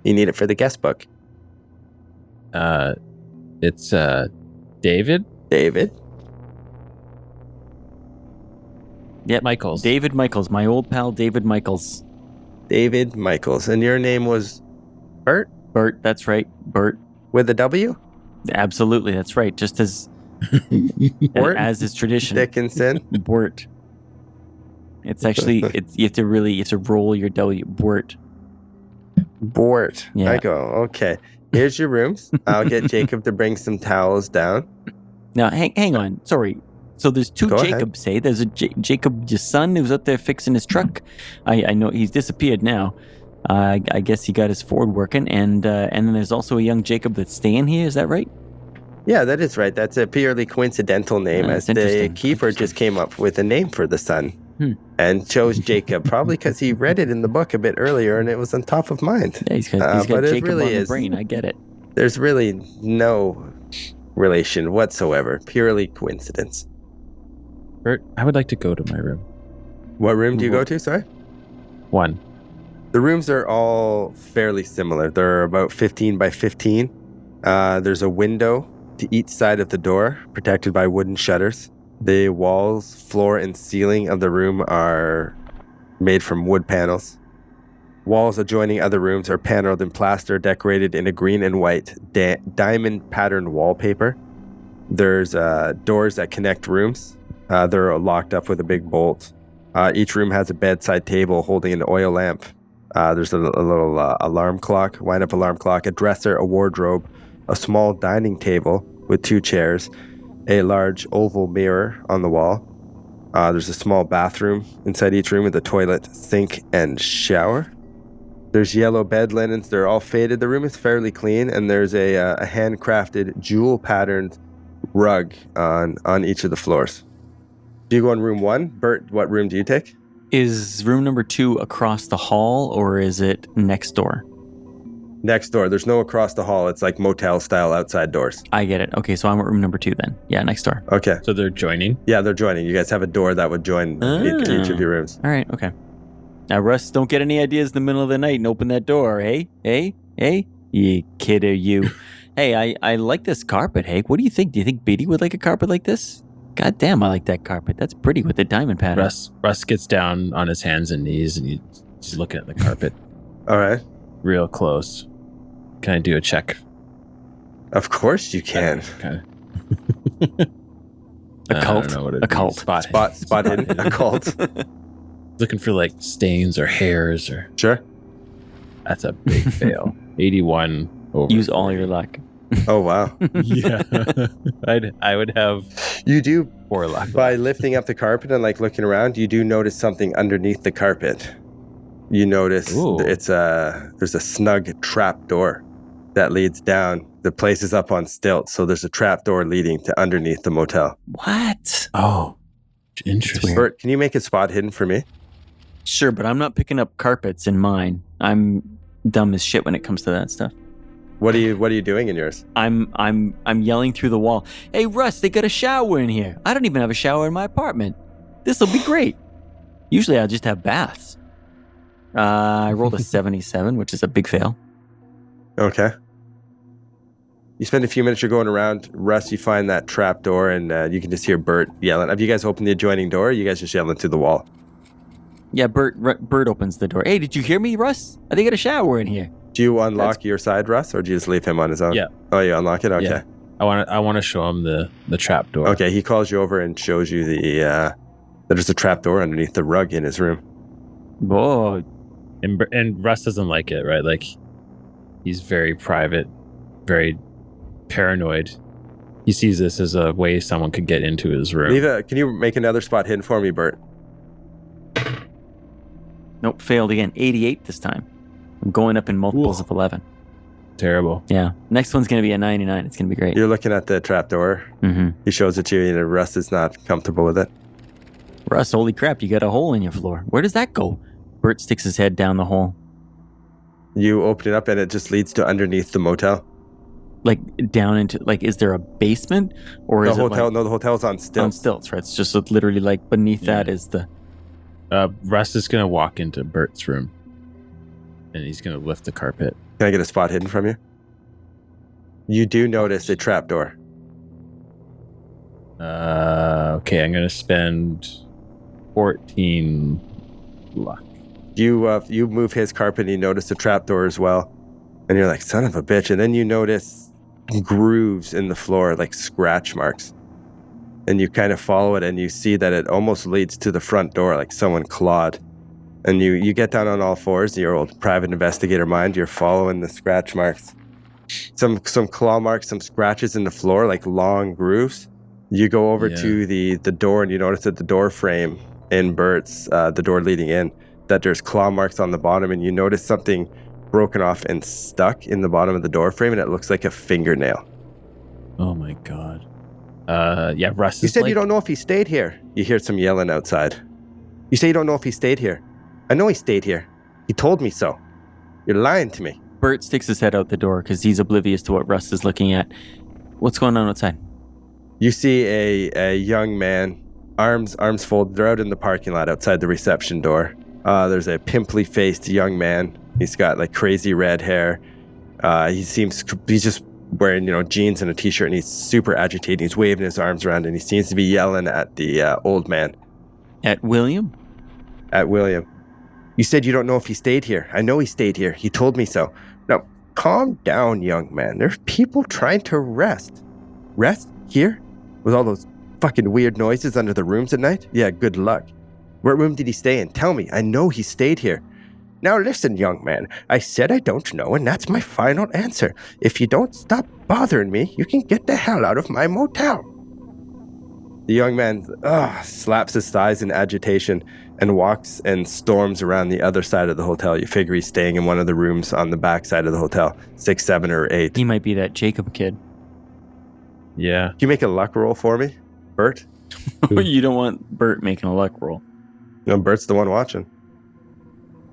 You need it for the guest book. It's David. David. Yep. Michaels. David Michaels, my old pal David Michaels. David Michaels. And your name was Bert? Bert, that's right. Bert. With a W? Absolutely, that's right. Just as as is tradition. Dickinson. Bort. It's actually you have to roll your W. Bort. Bort. Yeah. I go, okay. Here's your rooms. I'll get Jacob to bring some towels down. Now hang on. Sorry. So there's 2 Go Jacobs, say. There's a Jacob, your son, who's out there fixing his truck. I know he's disappeared now. I guess he got his Ford working, and then there's also a young Jacob that's staying here. Is that right? Yeah, that is right. That's a purely coincidental name, as the keeper just came up with a name for the son and chose Jacob, probably because he read it in the book a bit earlier and it was on top of mind. Yeah, he's got Jacob really on the brain. I get it. There's really no relation whatsoever. Purely coincidence. Bert, I would like to go to my room. What room do you go to, sorry? 1. The rooms are all fairly similar. They're about 15 by 15. There's a window to each side of the door, protected by wooden shutters. The walls, floor, and ceiling of the room are made from wood panels. Walls adjoining other rooms are paneled in plaster, decorated in a green and white diamond patterned wallpaper. There's doors that connect rooms. They're locked up with a big bolt. Each room has a bedside table holding an oil lamp. There's a little alarm clock, wind-up alarm clock, a dresser, a wardrobe, a small dining table with 2 chairs, a large oval mirror on the wall. There's a small bathroom inside each room with a toilet, sink, and shower. There's yellow bed linens. They're all faded. The room is fairly clean, and there's a handcrafted, jewel-patterned rug on each of the floors. Do you go in room 1? Bert, what room do you take? Is room number 2 across the hall, or is it next door? Next door. There's no across the hall. It's like motel-style outside doors. I get it. Okay, so I'm at room number 2 then. Yeah, next door. Okay. So they're joining? Yeah, they're joining. You guys have a door that would join each of your rooms. All right, okay. Now, Russ, don't get any ideas in the middle of the night and open that door, hey? Hey? You kid are you. Hey, I like this carpet, hey? What do you think? Do you think Beatty would like a carpet like this? God damn, I like that carpet. That's pretty with the diamond pattern. Russ gets down on his hands and knees and he's looking at the carpet. All right. Real close. Can I do a check? Of course you can. Okay. Occult. I don't know what it Occult. is. Spot hidden. Occult. Looking for like stains or hairs or... Sure. That's a big fail. 81 over. Use all your luck. Oh, wow. Yeah. I would have You do, 4 luck. by lifting up the carpet and like looking around, you do notice something underneath the carpet. You notice there's a snug trap door that leads down. The place is up on stilts, so there's a trap door leading to underneath the motel. What? Oh, interesting. Bert, can you make it spot hidden for me? Sure, but I'm not picking up carpets in mine. I'm dumb as shit when it comes to that stuff. What are you doing in yours? I'm yelling through the wall. Hey, Russ, they got a shower in here. I don't even have a shower in my apartment. This'll be great. Usually I'll just have baths. I rolled a 77, which is a big fail. Okay. You spend a few minutes, you're going around. Russ, you find that trap door, and you can just hear Bert yelling. Have you guys opened the adjoining door, or are you guys just yelling through the wall? Yeah, Bert opens the door. Hey, did you hear me, Russ? I think I got a shower in here. Do you unlock your side, Russ, or do you just leave him on his own? Yeah. Oh, you unlock it? Okay. Yeah. I want to show him the trap door. Okay, he calls you over and shows you that there's a trap door underneath the rug in his room. Whoa. And Russ doesn't like it, right? Like, he's very private, very paranoid. He sees this as a way someone could get into his room. Can you make another spot hidden for me, Bert? Nope, failed again. 88 this time. I'm going up in multiples of 11. Terrible. Yeah. Next one's going to be a 99. It's going to be great. You're looking at the trap door. Mm-hmm. He shows it to you, and Russ is not comfortable with it. Russ, holy crap, you got a hole in your floor. Where does that go? Bert sticks his head down the hole. You open it up, and it just leads to underneath the motel. Like, down into, like, is there a basement? Or The is hotel, it like, no, the hotel's on stilts. on stilts, right? It's just literally like beneath that is the... Russ is going to walk into Bert's room, and he's going to lift the carpet. Can I get a spot hidden from you? You do notice a trap door. Okay, I'm going to spend 14 luck. You move his carpet, and you notice the trap door as well. And you're like, son of a bitch. And then you notice grooves in the floor, like scratch marks. And you kind of follow it, and you see that it almost leads to the front door, like someone clawed. And you get down on all fours, your old private investigator mind, you're following the scratch marks. Some claw marks, some scratches in the floor, like long grooves. You go over to the door, and you notice that the door frame in Bert's, the door leading in, that there's claw marks on the bottom, and you notice something broken off and stuck in the bottom of the door frame, and it looks like a fingernail. Oh my god. Russ. You said you don't know if he stayed here. You hear some yelling outside. You say you don't know if he stayed here. I know he stayed here. He told me so. You're lying to me. Bert sticks his head out the door because he's oblivious to what Russ is looking at. What's going on outside? You see a young man, arms folded. They're out in the parking lot outside the reception door. There's a pimply-faced young man. He's got like crazy red hair. He's just wearing, jeans and a t-shirt, and he's super agitated. He's waving his arms around, and he seems to be yelling at the old man. At William? At William. You said you don't know if he stayed here. I know he stayed here. He told me so. Now, calm down, young man. There's people trying to rest. Rest? Here? With all those fucking weird noises under the rooms at night? Yeah, good luck. What room did he stay in? Tell me. I know he stayed here. Now listen, young man. I said I don't know, and that's my final answer. If you don't stop bothering me, you can get the hell out of my motel. The young man slaps his thighs in agitation and walks and storms around the other side of the hotel. You figure he's staying in one of the rooms on the back side of the hotel, 6, 7, or 8. He might be that Jacob kid. Yeah. Can you make a luck roll for me, Bert? You don't want Bert making a luck roll. No, Bert's the one watching.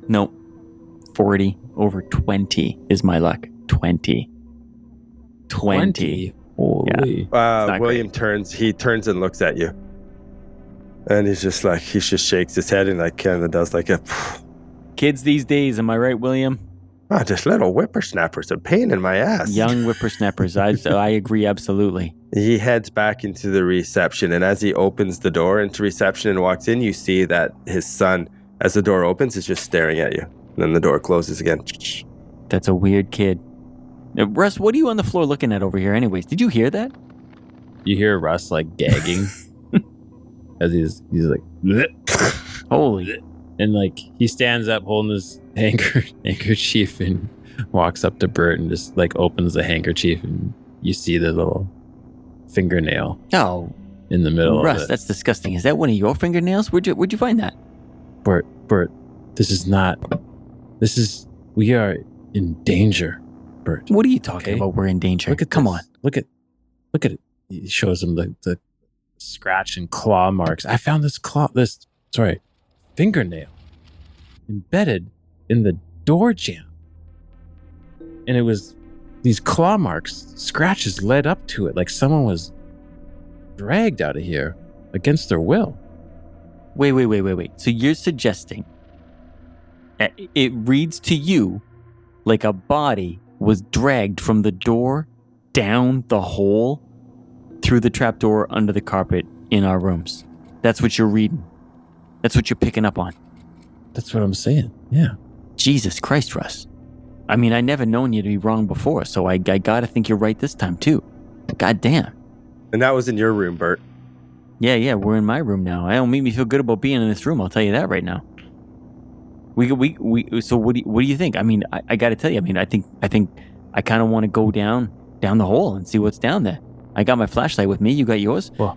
Nope. 40 over 20 is my luck. 20. Holy. William turns and looks at you. And he just shakes his head and kind of does like a... Kids these days, am I right, William? Oh, just little whippersnappers, a pain in my ass. Young whippersnappers. I agree absolutely. He heads back into the reception, and as he opens the door into reception and walks in, you see that his son, as the door opens, is just staring at you. And then the door closes again. That's a weird kid. Russ, what are you on the floor looking at over here anyways? Did you hear that? You hear Russ gagging as he's like, bleh. Holy. And he stands up holding his handkerchief and walks up to Bert and just opens the handkerchief, and you see the little fingernail in the middle Russ, of it. that's disgusting. Is that one of your fingernails? Where'd you find that? Bert, we are in danger, Bert. What are you talking Okay? about? We're in danger. Come on. Look at it. He shows him the scratch and claw marks. I found this fingernail embedded in the door jamb. And it was these claw marks, scratches led up to it like someone was dragged out of here against their will. Wait. So you're suggesting it reads to you like a body was dragged from the door down the hole through the trapdoor under the carpet in our rooms. That's what you're reading. That's what you're picking up on. That's what I'm saying. Yeah. Jesus Christ, Russ. I mean, I never known you to be wrong before, so I gotta think you're right this time too. God damn. And that was in your room, Bert. Yeah, we're in my room now. I don't make me feel good about being in this room. I'll tell you that right now. So what do you think? I mean, I got to tell you. I mean, I think I kind of want to go down the hole and see what's down there. I got my flashlight with me. You got yours. Well,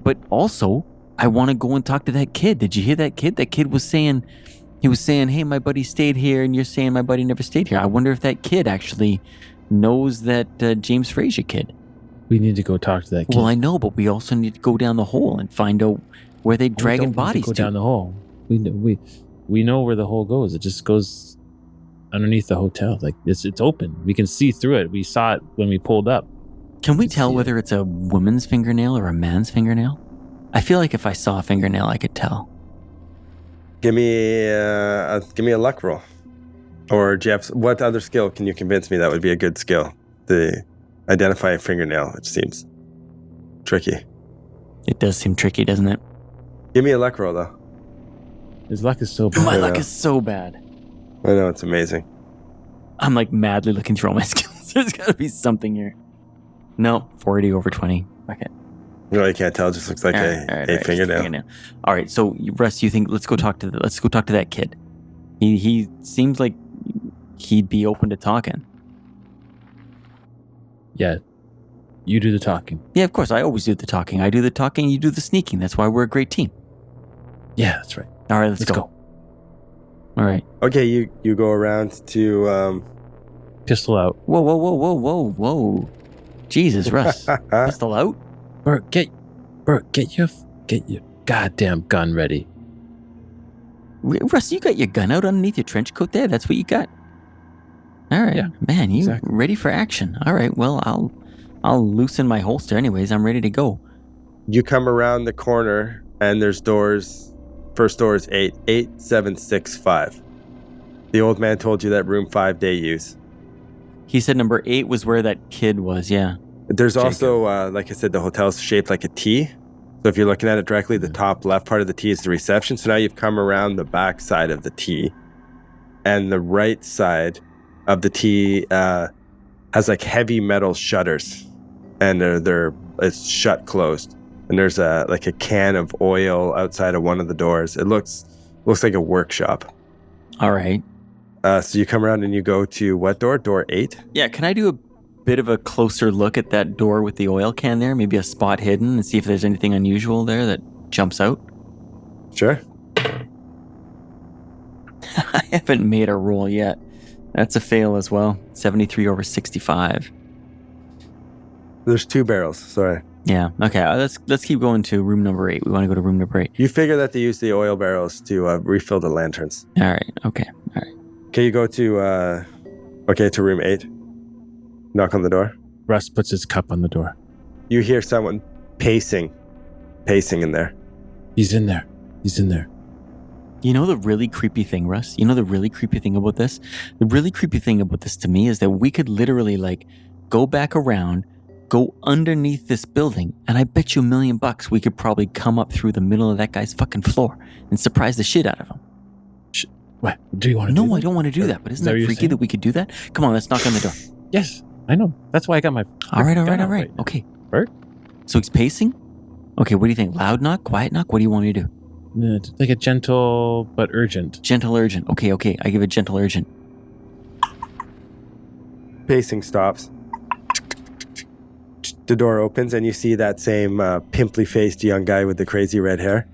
but also I want to go and talk to that kid. Did you hear that kid? That kid was saying, hey, my buddy stayed here, and you're saying my buddy never stayed here. I wonder if that kid actually knows that James Frazier kid. we need to go talk to that kid. Well, I know, but we also need to go down the hole and find out where they're dragging bodies to. Go down the hole. We know where the hole goes. It just goes underneath the hotel. It's open. We can see through it. We saw it when we pulled up. Can we tell whether it's a woman's fingernail or a man's fingernail? I feel like if I saw a fingernail, I could tell. Give me a luck roll. Or Jeff, what other skill can you convince me that would be a good skill? To identify a fingernail, which seems tricky. It does seem tricky, doesn't it? Give me a luck roll, though. His luck is so bad. My luck is so bad. I know, it's amazing. I'm madly looking through all my skills. There's got to be something here. No, 40 over 20. Okay. No, you can't tell. It just looks like a fingernail. All right. So, Russ, you think let's go talk to that kid. He seems like he'd be open to talking. Yeah. You do the talking. Yeah, of course. I always do the talking. I do the talking. You do the sneaking. That's why we're a great team. Yeah, that's right. All right. Let's go. All right. Okay, you go around to Pistol out. Whoa. Jesus, Russ. Pistol out? Bert, get your goddamn gun ready. Russ, you got your gun out underneath your trench coat there? That's what you got? All right. Yeah, man, you exactly. ready for action. All right, well, I'll loosen my holster anyways. I'm ready to go. You come around the corner and there's doors. First door is 8765. The old man told you that room 5-day use. He said number 8 was where that kid was, yeah. There's Jacob. also, like I said, the hotel's shaped like a T. So if you're looking at it directly, the top left part of the T is the reception. So now you've come around the back side of the T. And the right side of the T has heavy metal shutters. And they're It's shut closed. And there's a can of oil outside of one of the doors. It looks like a workshop. All right. So you come around and you go to what door? Door 8? Yeah, can I do a bit of a closer look at that door with the oil can there? Maybe a spot hidden and see if there's anything unusual there that jumps out? Sure. I haven't made a roll yet. That's a fail as well. 73 over 65. There's 2 barrels. Sorry. Yeah. Okay. Let's keep going to room number 8. We want to go to room number 8. You figure that they use the oil barrels to refill the lanterns. All right. Okay. All right. Okay, you go to to room 8. Knock on the door. Russ puts his cup on the door. You hear someone pacing in there. He's in there. You know the really creepy thing, Russ? You know the really creepy thing about this? The really creepy thing about this to me is that we could literally go back around, go underneath this building, and I bet you $1 million we could probably come up through the middle of that guy's fucking floor and surprise the shit out of him. What? Do you want to do that? No, I don't want to do that, but isn't that freaky that we could do that? Come on, let's knock on the door. Yes, I know. That's why I got my... All right. Okay. Bert? So he's pacing? Okay, what do you think? Loud knock? Quiet knock? What do you want me to do? Like a gentle but urgent. Gentle urgent. Okay. I give a gentle urgent. Pacing stops. The door opens and you see that same pimply-faced young guy with the crazy red hair.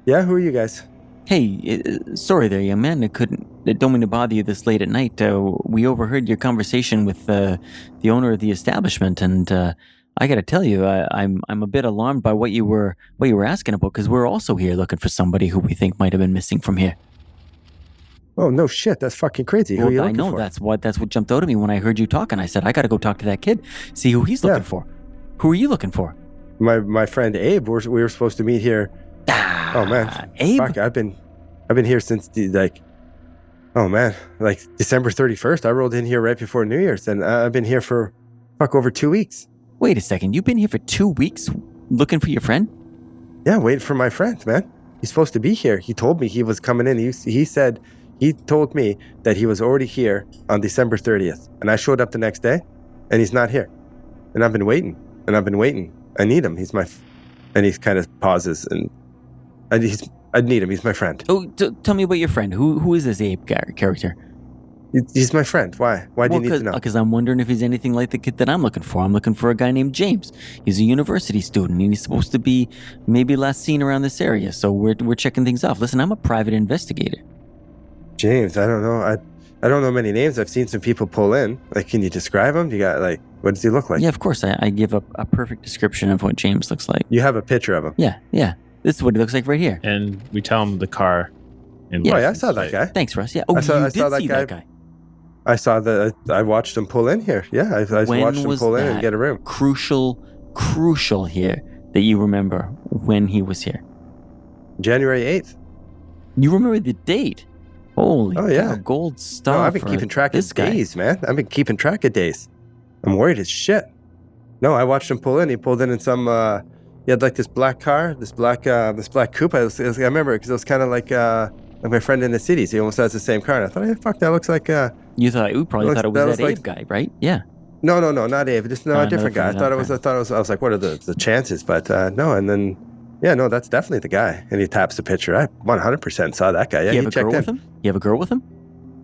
Yeah, who are you guys? Hey, sorry there, young man. Don't mean to bother you this late at night. We overheard your conversation with the owner of the establishment, and I got to tell you, I'm a bit alarmed by what you were asking about, because we're also here looking for somebody who we think might have been missing from here. Oh no, shit! That's fucking crazy. Who are you looking for? That's what jumped out at me when I heard you talking. I said I got to go talk to that kid, see who he's looking for. Who are you looking for? My friend Abe. We were supposed to meet here. Oh man, Abe. Fuck, I've been here since December 31st. I rolled in here right before New Year's, and I've been here for over 2 weeks. Wait a second, you've been here for 2 weeks looking for your friend? Yeah, waiting for my friend, man. He's supposed to be here. He told me he was coming in. He told me that he was already here on December 30th, and I showed up the next day, and he's not here. And I've been waiting. I need him. And he kind of pauses, and I need him. He's my friend. Oh, tell me about your friend. Who is this Abe character? He's my friend. Why? Why do you need to know? Because I'm wondering if he's anything like the kid that I'm looking for. I'm looking for a guy named James. He's a university student, and he's supposed to be maybe last seen around this area. So we're checking things off. Listen, I'm a private investigator. James, I don't know. I don't know many names. I've seen some people pull in. Can you describe him? You got what does he look like? Yeah, of course. I give a perfect description of what James looks like. You have a picture of him? Yeah. This is what he looks like right here. And we tell him the car. I saw that guy. Than's, Russ. Yeah. Oh, I saw that guy. I saw I watched him pull in here. Yeah, I watched him pull in and get a room. Crucial here that you remember when he was here. January 8th. You remember the date? Holy cow, gold star. No, I've been keeping track of days, man. I've been keeping track of days. I'm worried as shit. No, I watched him pull in. He pulled in some. He had this black car, this black coupe. I remember because it was kind of like my friend in the cities. He almost has the same car. And I thought, hey, fuck, that looks like. You thought we probably thought it was that Abe guy, right? Yeah. No, not Abe. Just a different guy. I thought it was. I was like, what are the chances? But no, and then. Yeah, no, that's definitely the guy. And he taps the picture. I 100% saw that guy. Yeah, you have a girl with him? You have a girl with him?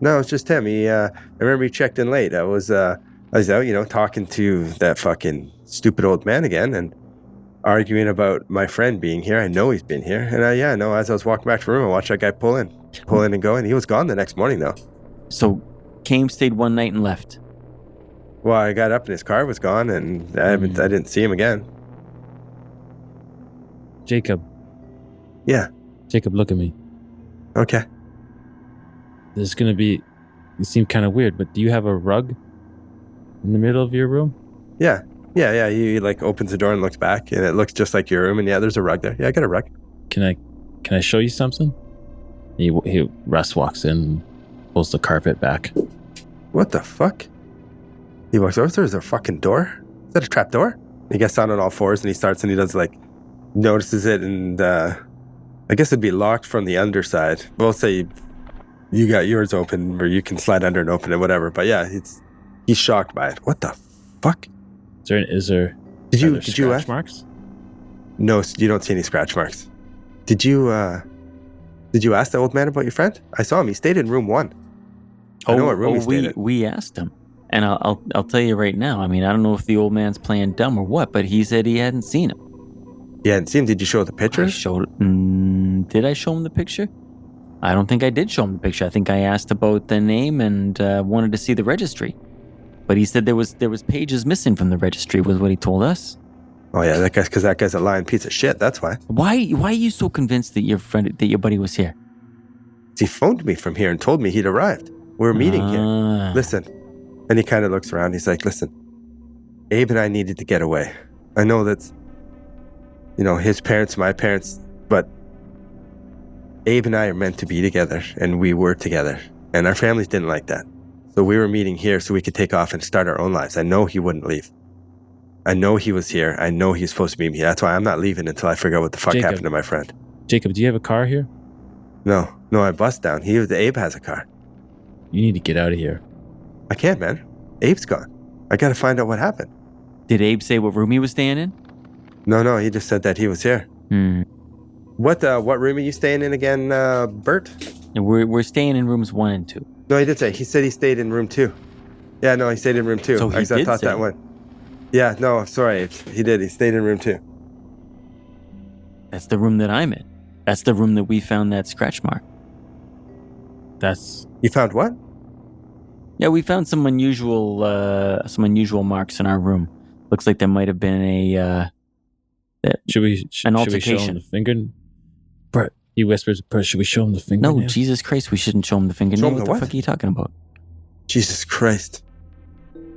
No, it's just him. I remember he checked in late. I was out, talking to that fucking stupid old man again and arguing about my friend being here. I know he's been here. And as I was walking back to the room, I watched that guy pull in and go. And he was gone the next morning, though. So came, stayed one night, and left? Well, I got up and his car was gone, and I didn't see him again. Jacob. Yeah. Jacob, look at me. Okay. This is going to be... You seem kind of weird, but do you have a rug in the middle of your room? Yeah. He opens the door and looks back, and it looks just like your room, and there's a rug there. Yeah, I got a rug. Can I show you something? Russ walks in, pulls the carpet back. What the fuck? He walks over, there's a fucking door? Is that a trap door? He gets down on all fours, and he starts, and he does notices it, and I guess it'd be locked from the underside. We'll say you got yours open, or you can slide under and open it, whatever. But yeah, he's shocked by it. What the fuck? Is there Did Are you there scratch ask? marks? No, you don't see any scratch marks. Did you ask the old man about your friend? I saw him. He stayed in room 1. I know what room he stayed in. We asked him, and I'll tell you right now. I mean, I don't know if the old man's playing dumb or what, but he said he hadn't seen him. You hadn't seen him? Did you show the picture? Did I show him the picture? I don't think I did show him the picture. I think I asked about the name and wanted to see the registry. But he said there was pages missing from the registry, was what he told us. Oh yeah, because that guy's a lying piece of shit. That's why. Why are you so convinced that your buddy was here? He phoned me from here and told me he'd arrived. We were meeting here. Listen, and he kind of looks around. He's like, "Listen, Abe and I needed to get away. I know that's, his parents, my parents, but Abe and I are meant to be together, and we were together, and our families didn't like that. So we were meeting here so we could take off and start our own lives. I know he wouldn't leave. I know he was here. I know he's supposed to be here. That's why I'm not leaving until I figure out what the fuck happened to my friend." Jacob, do you have a car here? No, I bust down. Abe has a car. You need to get out of here. I can't, man. Abe's gone. I gotta find out what happened. Did Abe say what room he was staying in? No, he just said that he was here. What room are you staying in again, Bert? We're staying in rooms 1 and 2. No, he did say. He said he stayed in room 2. Yeah, no, he stayed in room 2. So he I did thought say. that one. Yeah, no, sorry. He did. He stayed in room 2. That's the room that I'm in. That's the room that we found that scratch mark. You found what? Yeah, we found some unusual marks in our room. Looks like there might have been Should we show altercation. him the finger? Brett, he whispers, "Brett, should we show him the finger?" No, Jesus Christ, we shouldn't show him the fingernail. Show him What the the fuck are you talking about? Jesus Christ.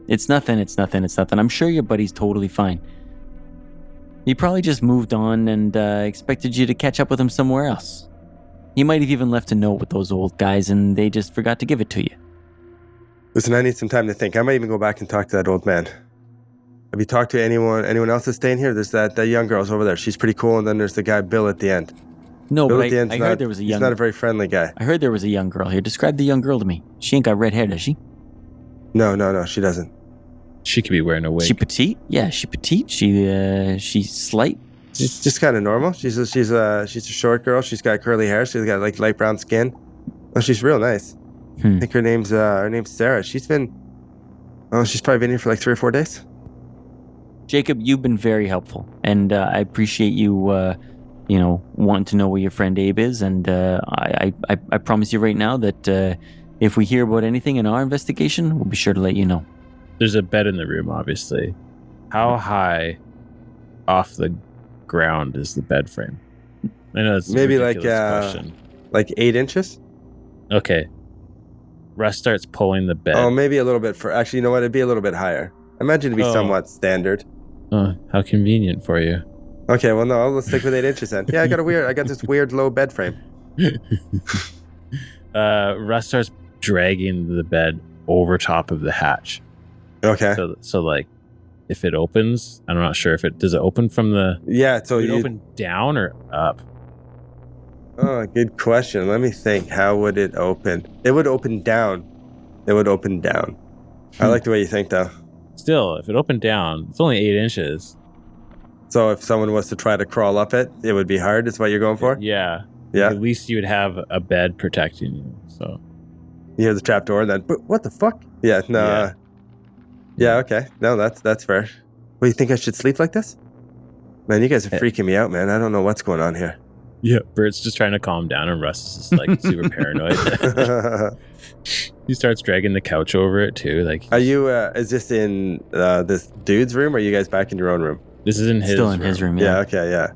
It's nothing. I'm sure your buddy's totally fine. He probably just moved on and expected you to catch up with him somewhere else. He might have even left a note with those old guys and they just forgot to give it to you. Listen, I need some time to think. I might even go back and talk to that old man. Have you talked to anyone else that's staying here? There's that young girl's over there. She's pretty cool. And then there's the guy, Bill, at the end. No, Bill but at the end's I heard there was a young... He's not a very friendly guy. I heard there was a young girl here. Describe the young girl to me. She ain't got red hair, does she? No, she doesn't. She could be wearing a wig. She petite? Yeah, she petite. She's slight. She's just kind of normal. She's a short girl. She's got curly hair. She's got like light brown skin. Oh, she's real nice. I think her name's Sarah. She's probably been here for like 3 or 4 days. Jacob, you've been very helpful, and I appreciate you, wanting to know where your friend Abe is. And I promise you right now that if we hear about anything in our investigation, we'll be sure to let you know. There's a bed in the room, obviously. How high off the ground is the bed frame? I know it's maybe a ridiculous question. Like 8 inches. Okay. Russ starts pulling the bed. Oh, maybe a little bit. Actually, you know what? It'd be a little bit higher. I imagine it'd be somewhat standard. Oh, how convenient for you. Okay, well, no, let's stick with 8 inches then. Yeah, I got this weird low bed frame. Russ starts dragging the bed over top of the hatch. Okay. So like, if it opens, I'm not sure if does it open from the... Yeah, so you open down or up? Oh, good question. Let me think. How would it open? It would open down. I like the way you think, though. Still, if it opened down, it's only 8 inches. So if someone was to try to crawl up it, it would be hard, is what you're going for? Yeah. Yeah. At least you would have a bed protecting you, so... You hear the trap door, then, but what the fuck? Yeah, no. Yeah, okay. No, that's fair. What, you think I should sleep like this? Man, you guys are freaking me out, man. I don't know what's going on here. Yeah, Bert's just trying to calm down, and Russ is just like super paranoid. He starts dragging the couch over it too. Like, are you? Is this in this dude's room, or are you guys back in your own room? This is in his Still room. in his room. Yeah. Okay. Yeah.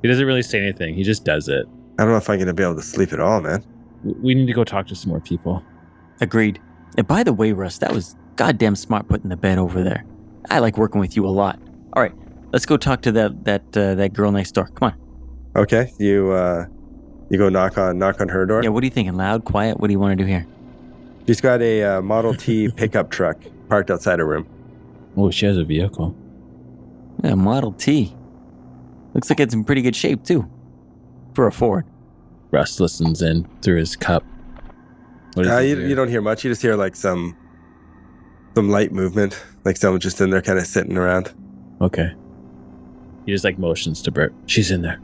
He doesn't really say anything. He just does it. I don't know if I'm gonna be able to sleep at all, man. We need to go talk to some more people. Agreed. And by the way, Russ, that was goddamn smart putting the bed over there. I like working with you a lot. All right, let's go talk to that girl next door. Come on. Okay, you go knock on her door. Yeah, what are you thinking? Loud, quiet? What do you want to do here? She's got a Model T pickup truck parked outside her room. Oh, she has a vehicle. Yeah, Model T. Looks like it's in pretty good shape too, for a Ford. Russ listens in through his cup. What does he hear? You don't hear much. You just hear like some light movement, like someone just in there kind of sitting around. Okay. He just like motions to Bert. She's in there.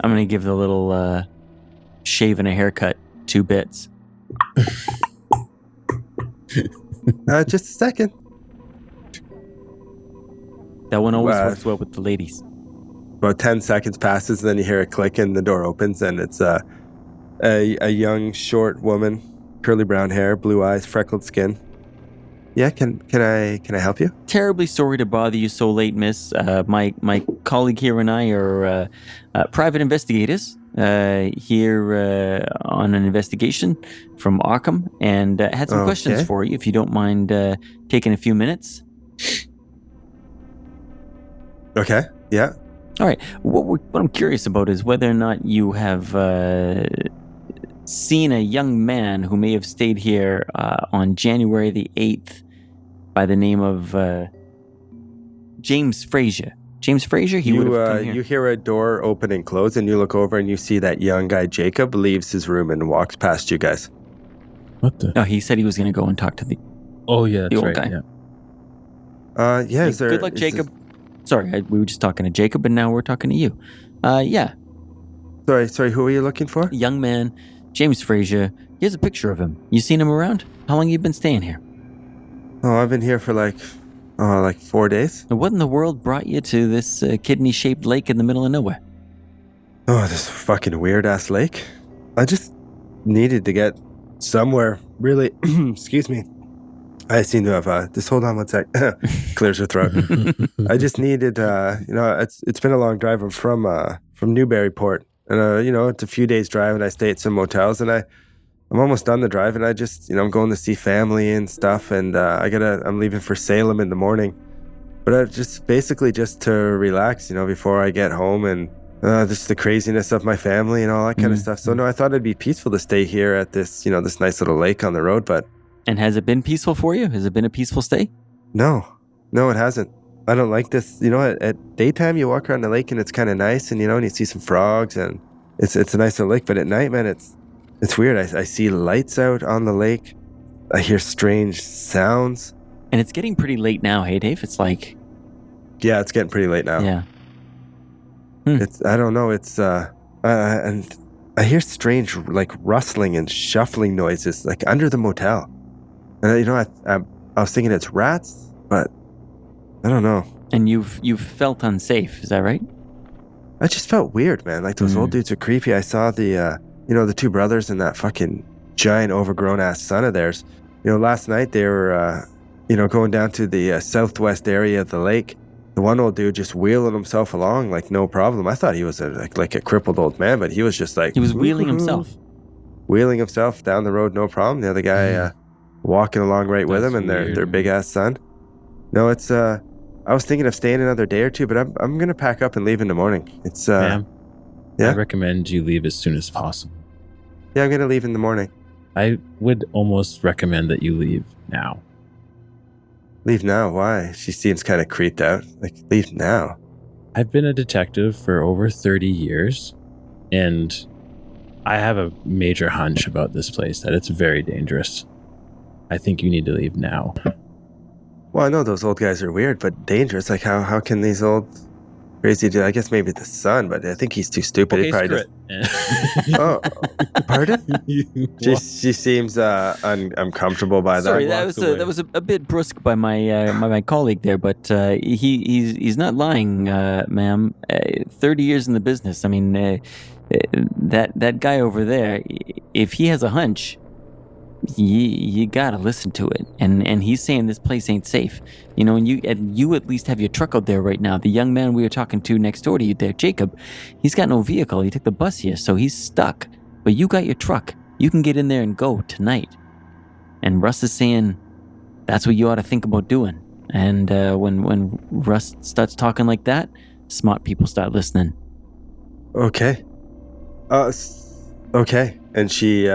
I'm going to give the little shave and a haircut 2 bits. Just a second. That one always works well with the ladies. About 10 seconds passes, and then you hear a click, and the door opens, and it's a young, short woman, curly brown hair, blue eyes, freckled skin. Yeah, can I help you? Terribly sorry to bother you so late, miss. My colleague here and I are private investigators here on an investigation from Arkham, and had some questions for you, if you don't mind taking a few minutes. Okay, yeah. All right. What I'm curious about is whether or not you have seen a young man who may have stayed here on January the 8th by the name of James Frazier. James Frazier? He would have come here. You hear a door open and close, and you look over and you see that young guy, Jacob, leaves his room and walks past you guys. What the? No, he said he was going to go and talk to the old guy. Yeah. Yeah, is there... Good luck, Jacob. Sorry, we were just talking to Jacob, and now we're talking to you. Yeah. Sorry, who are you looking for? Young man, James Frazier. Here's a picture of him. You seen him around? How long you been staying here? Oh, I've been here for like 4 days. What in the world brought you to this kidney-shaped lake in the middle of nowhere? Oh, this fucking weird-ass lake. I just needed to get somewhere, really. Excuse me. I seem to have, just hold on one sec. Clears her throat. I just needed, it's been a long drive. I'm from Newburyport. And, it's a few days drive, and I stay at some motels, and I'm almost done the drive, and I just, I'm going to see family and stuff, and I'm leaving for Salem in the morning. But I just basically just to relax, before I get home, and just the craziness of my family and all that kind of stuff. So, no, I thought it'd be peaceful to stay here at this, this nice little lake on the road, but... And has it been peaceful for you? Has it been a peaceful stay? No, it hasn't. I don't like this. At daytime you walk around the lake and it's kind of nice, and and you see some frogs, and it's a nice little lake. But at night, man, it's weird. I see lights out on the lake. I hear strange sounds. And it's getting pretty late now, hey Dave? It's like... Yeah, it's getting pretty late now. Yeah. I don't know. It's and I hear strange like rustling and shuffling noises like under the motel. And I was thinking it's rats, but I don't know. And you've felt unsafe, is that right? I just felt weird, man. Like those old dudes are creepy. I saw the the 2 brothers and that fucking giant overgrown ass son of theirs. Last night they were going down to the southwest area of the lake. The one old dude just wheeling himself along like no problem. I thought he was like a crippled old man, but he was just like... He was wheeling himself. Wheeling himself down the road, no problem. The other guy walking along right with him, and their big-ass son. No, it's... I was thinking of staying another day or 2, but I'm going to pack up and leave in the morning. It's... Ma'am, yeah? I recommend you leave as soon as possible. Yeah, I'm going to leave in the morning. I would almost recommend that you leave now. Leave now? Why? She seems kind of creeped out. Like, leave now. I've been a detective for over 30 years, and I have a major hunch about this place, that it's very dangerous. I think you need to leave now. Well, I know those old guys are weird, but dangerous. Like, how can these old crazy dudes... I guess maybe the son, but I think he's too stupid. Okay, he probably screw it. Oh, pardon? She seems uncomfortable by that. Sorry, that was a bit brusque by my colleague there, but he's not lying, ma'am. 30 years in the business. I mean, that guy over there, if he has a hunch, you gotta listen to it. And he's saying this place ain't safe. And you at least have your truck out there right now. The young man we were talking to next door to you there, Jacob, he's got no vehicle. He took the bus here, so he's stuck. But you got your truck. You can get in there and go tonight. And Russ is saying that's what you ought to think about doing. And when Russ starts talking like that, smart people start listening. Okay. Okay. And she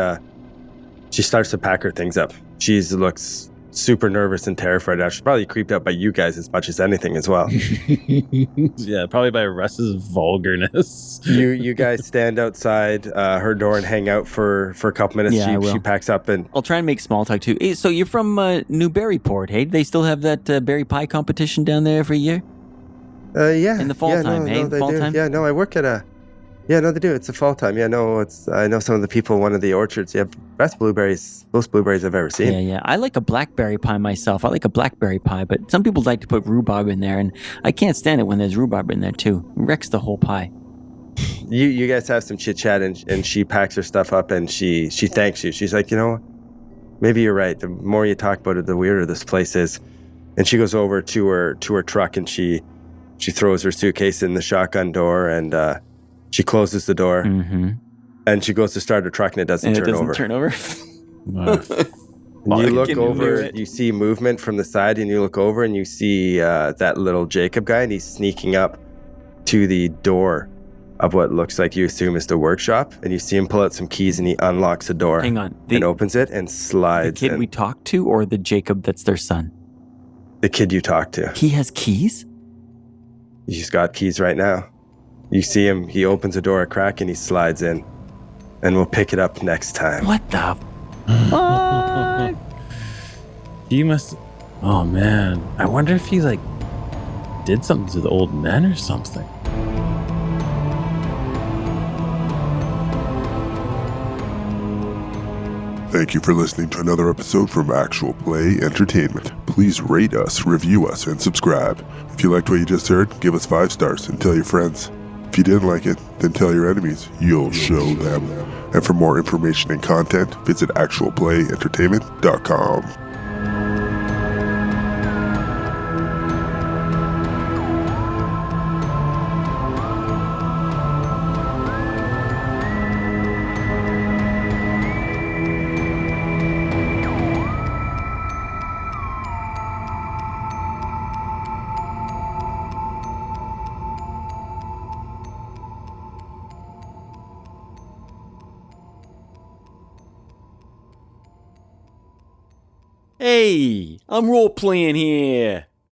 starts to pack her things up. She looks super nervous and terrified. She's probably creeped out by you guys as much as anything as well. Yeah, probably by Russ's vulgarness. You guys stand outside her door and hang out for a couple minutes. Yeah, I will. She packs up and I'll try and make small talk too. Hey, so you're from Newburyport, hey? They still have that berry pie competition down there every year? yeah. In the fall time, hey? they Fall do. time? Yeah, no, I work at a... Yeah, no, they do. It's a fall time. Yeah, no, I know some of the people in one of the orchards. Yeah, best blueberries, most blueberries I've ever seen. Yeah. I like a blackberry pie myself. I like a blackberry pie, but some people like to put rhubarb in there, and I can't stand it when there's rhubarb in there too. It wrecks the whole pie. You guys have some chit chat, and she packs her stuff up, and she thanks you. She's like, maybe you're right. The more you talk about it, the weirder this place is. And she goes over to her truck, and she throws her suitcase in the shotgun door, and she closes the door, and she goes to start her truck, and it doesn't turn over. And you look over, you see movement from the side, and you look over, and you see that little Jacob guy, and he's sneaking up to the door of what looks like you assume is the workshop, and you see him pull out some keys, and he unlocks the door. Hang on. And opens it and slides The kid in. we talked to, or the Jacob that's their son? The kid you talked to. He has keys? He's got keys right now. You see him, he opens the door a crack, and he slides in. And we'll pick it up next time. What the fuck? He must... Oh, man. I wonder if he, did something to the old man or something. Thank you for listening to another episode from Actual Play Entertainment. Please rate us, review us, and subscribe. If you liked what you just heard, give us 5 stars and tell your friends. If you didn't like it, then tell your enemies. You'll show them. And for more information and content, visit actualplayentertainment.com. Hey, I'm role playing here.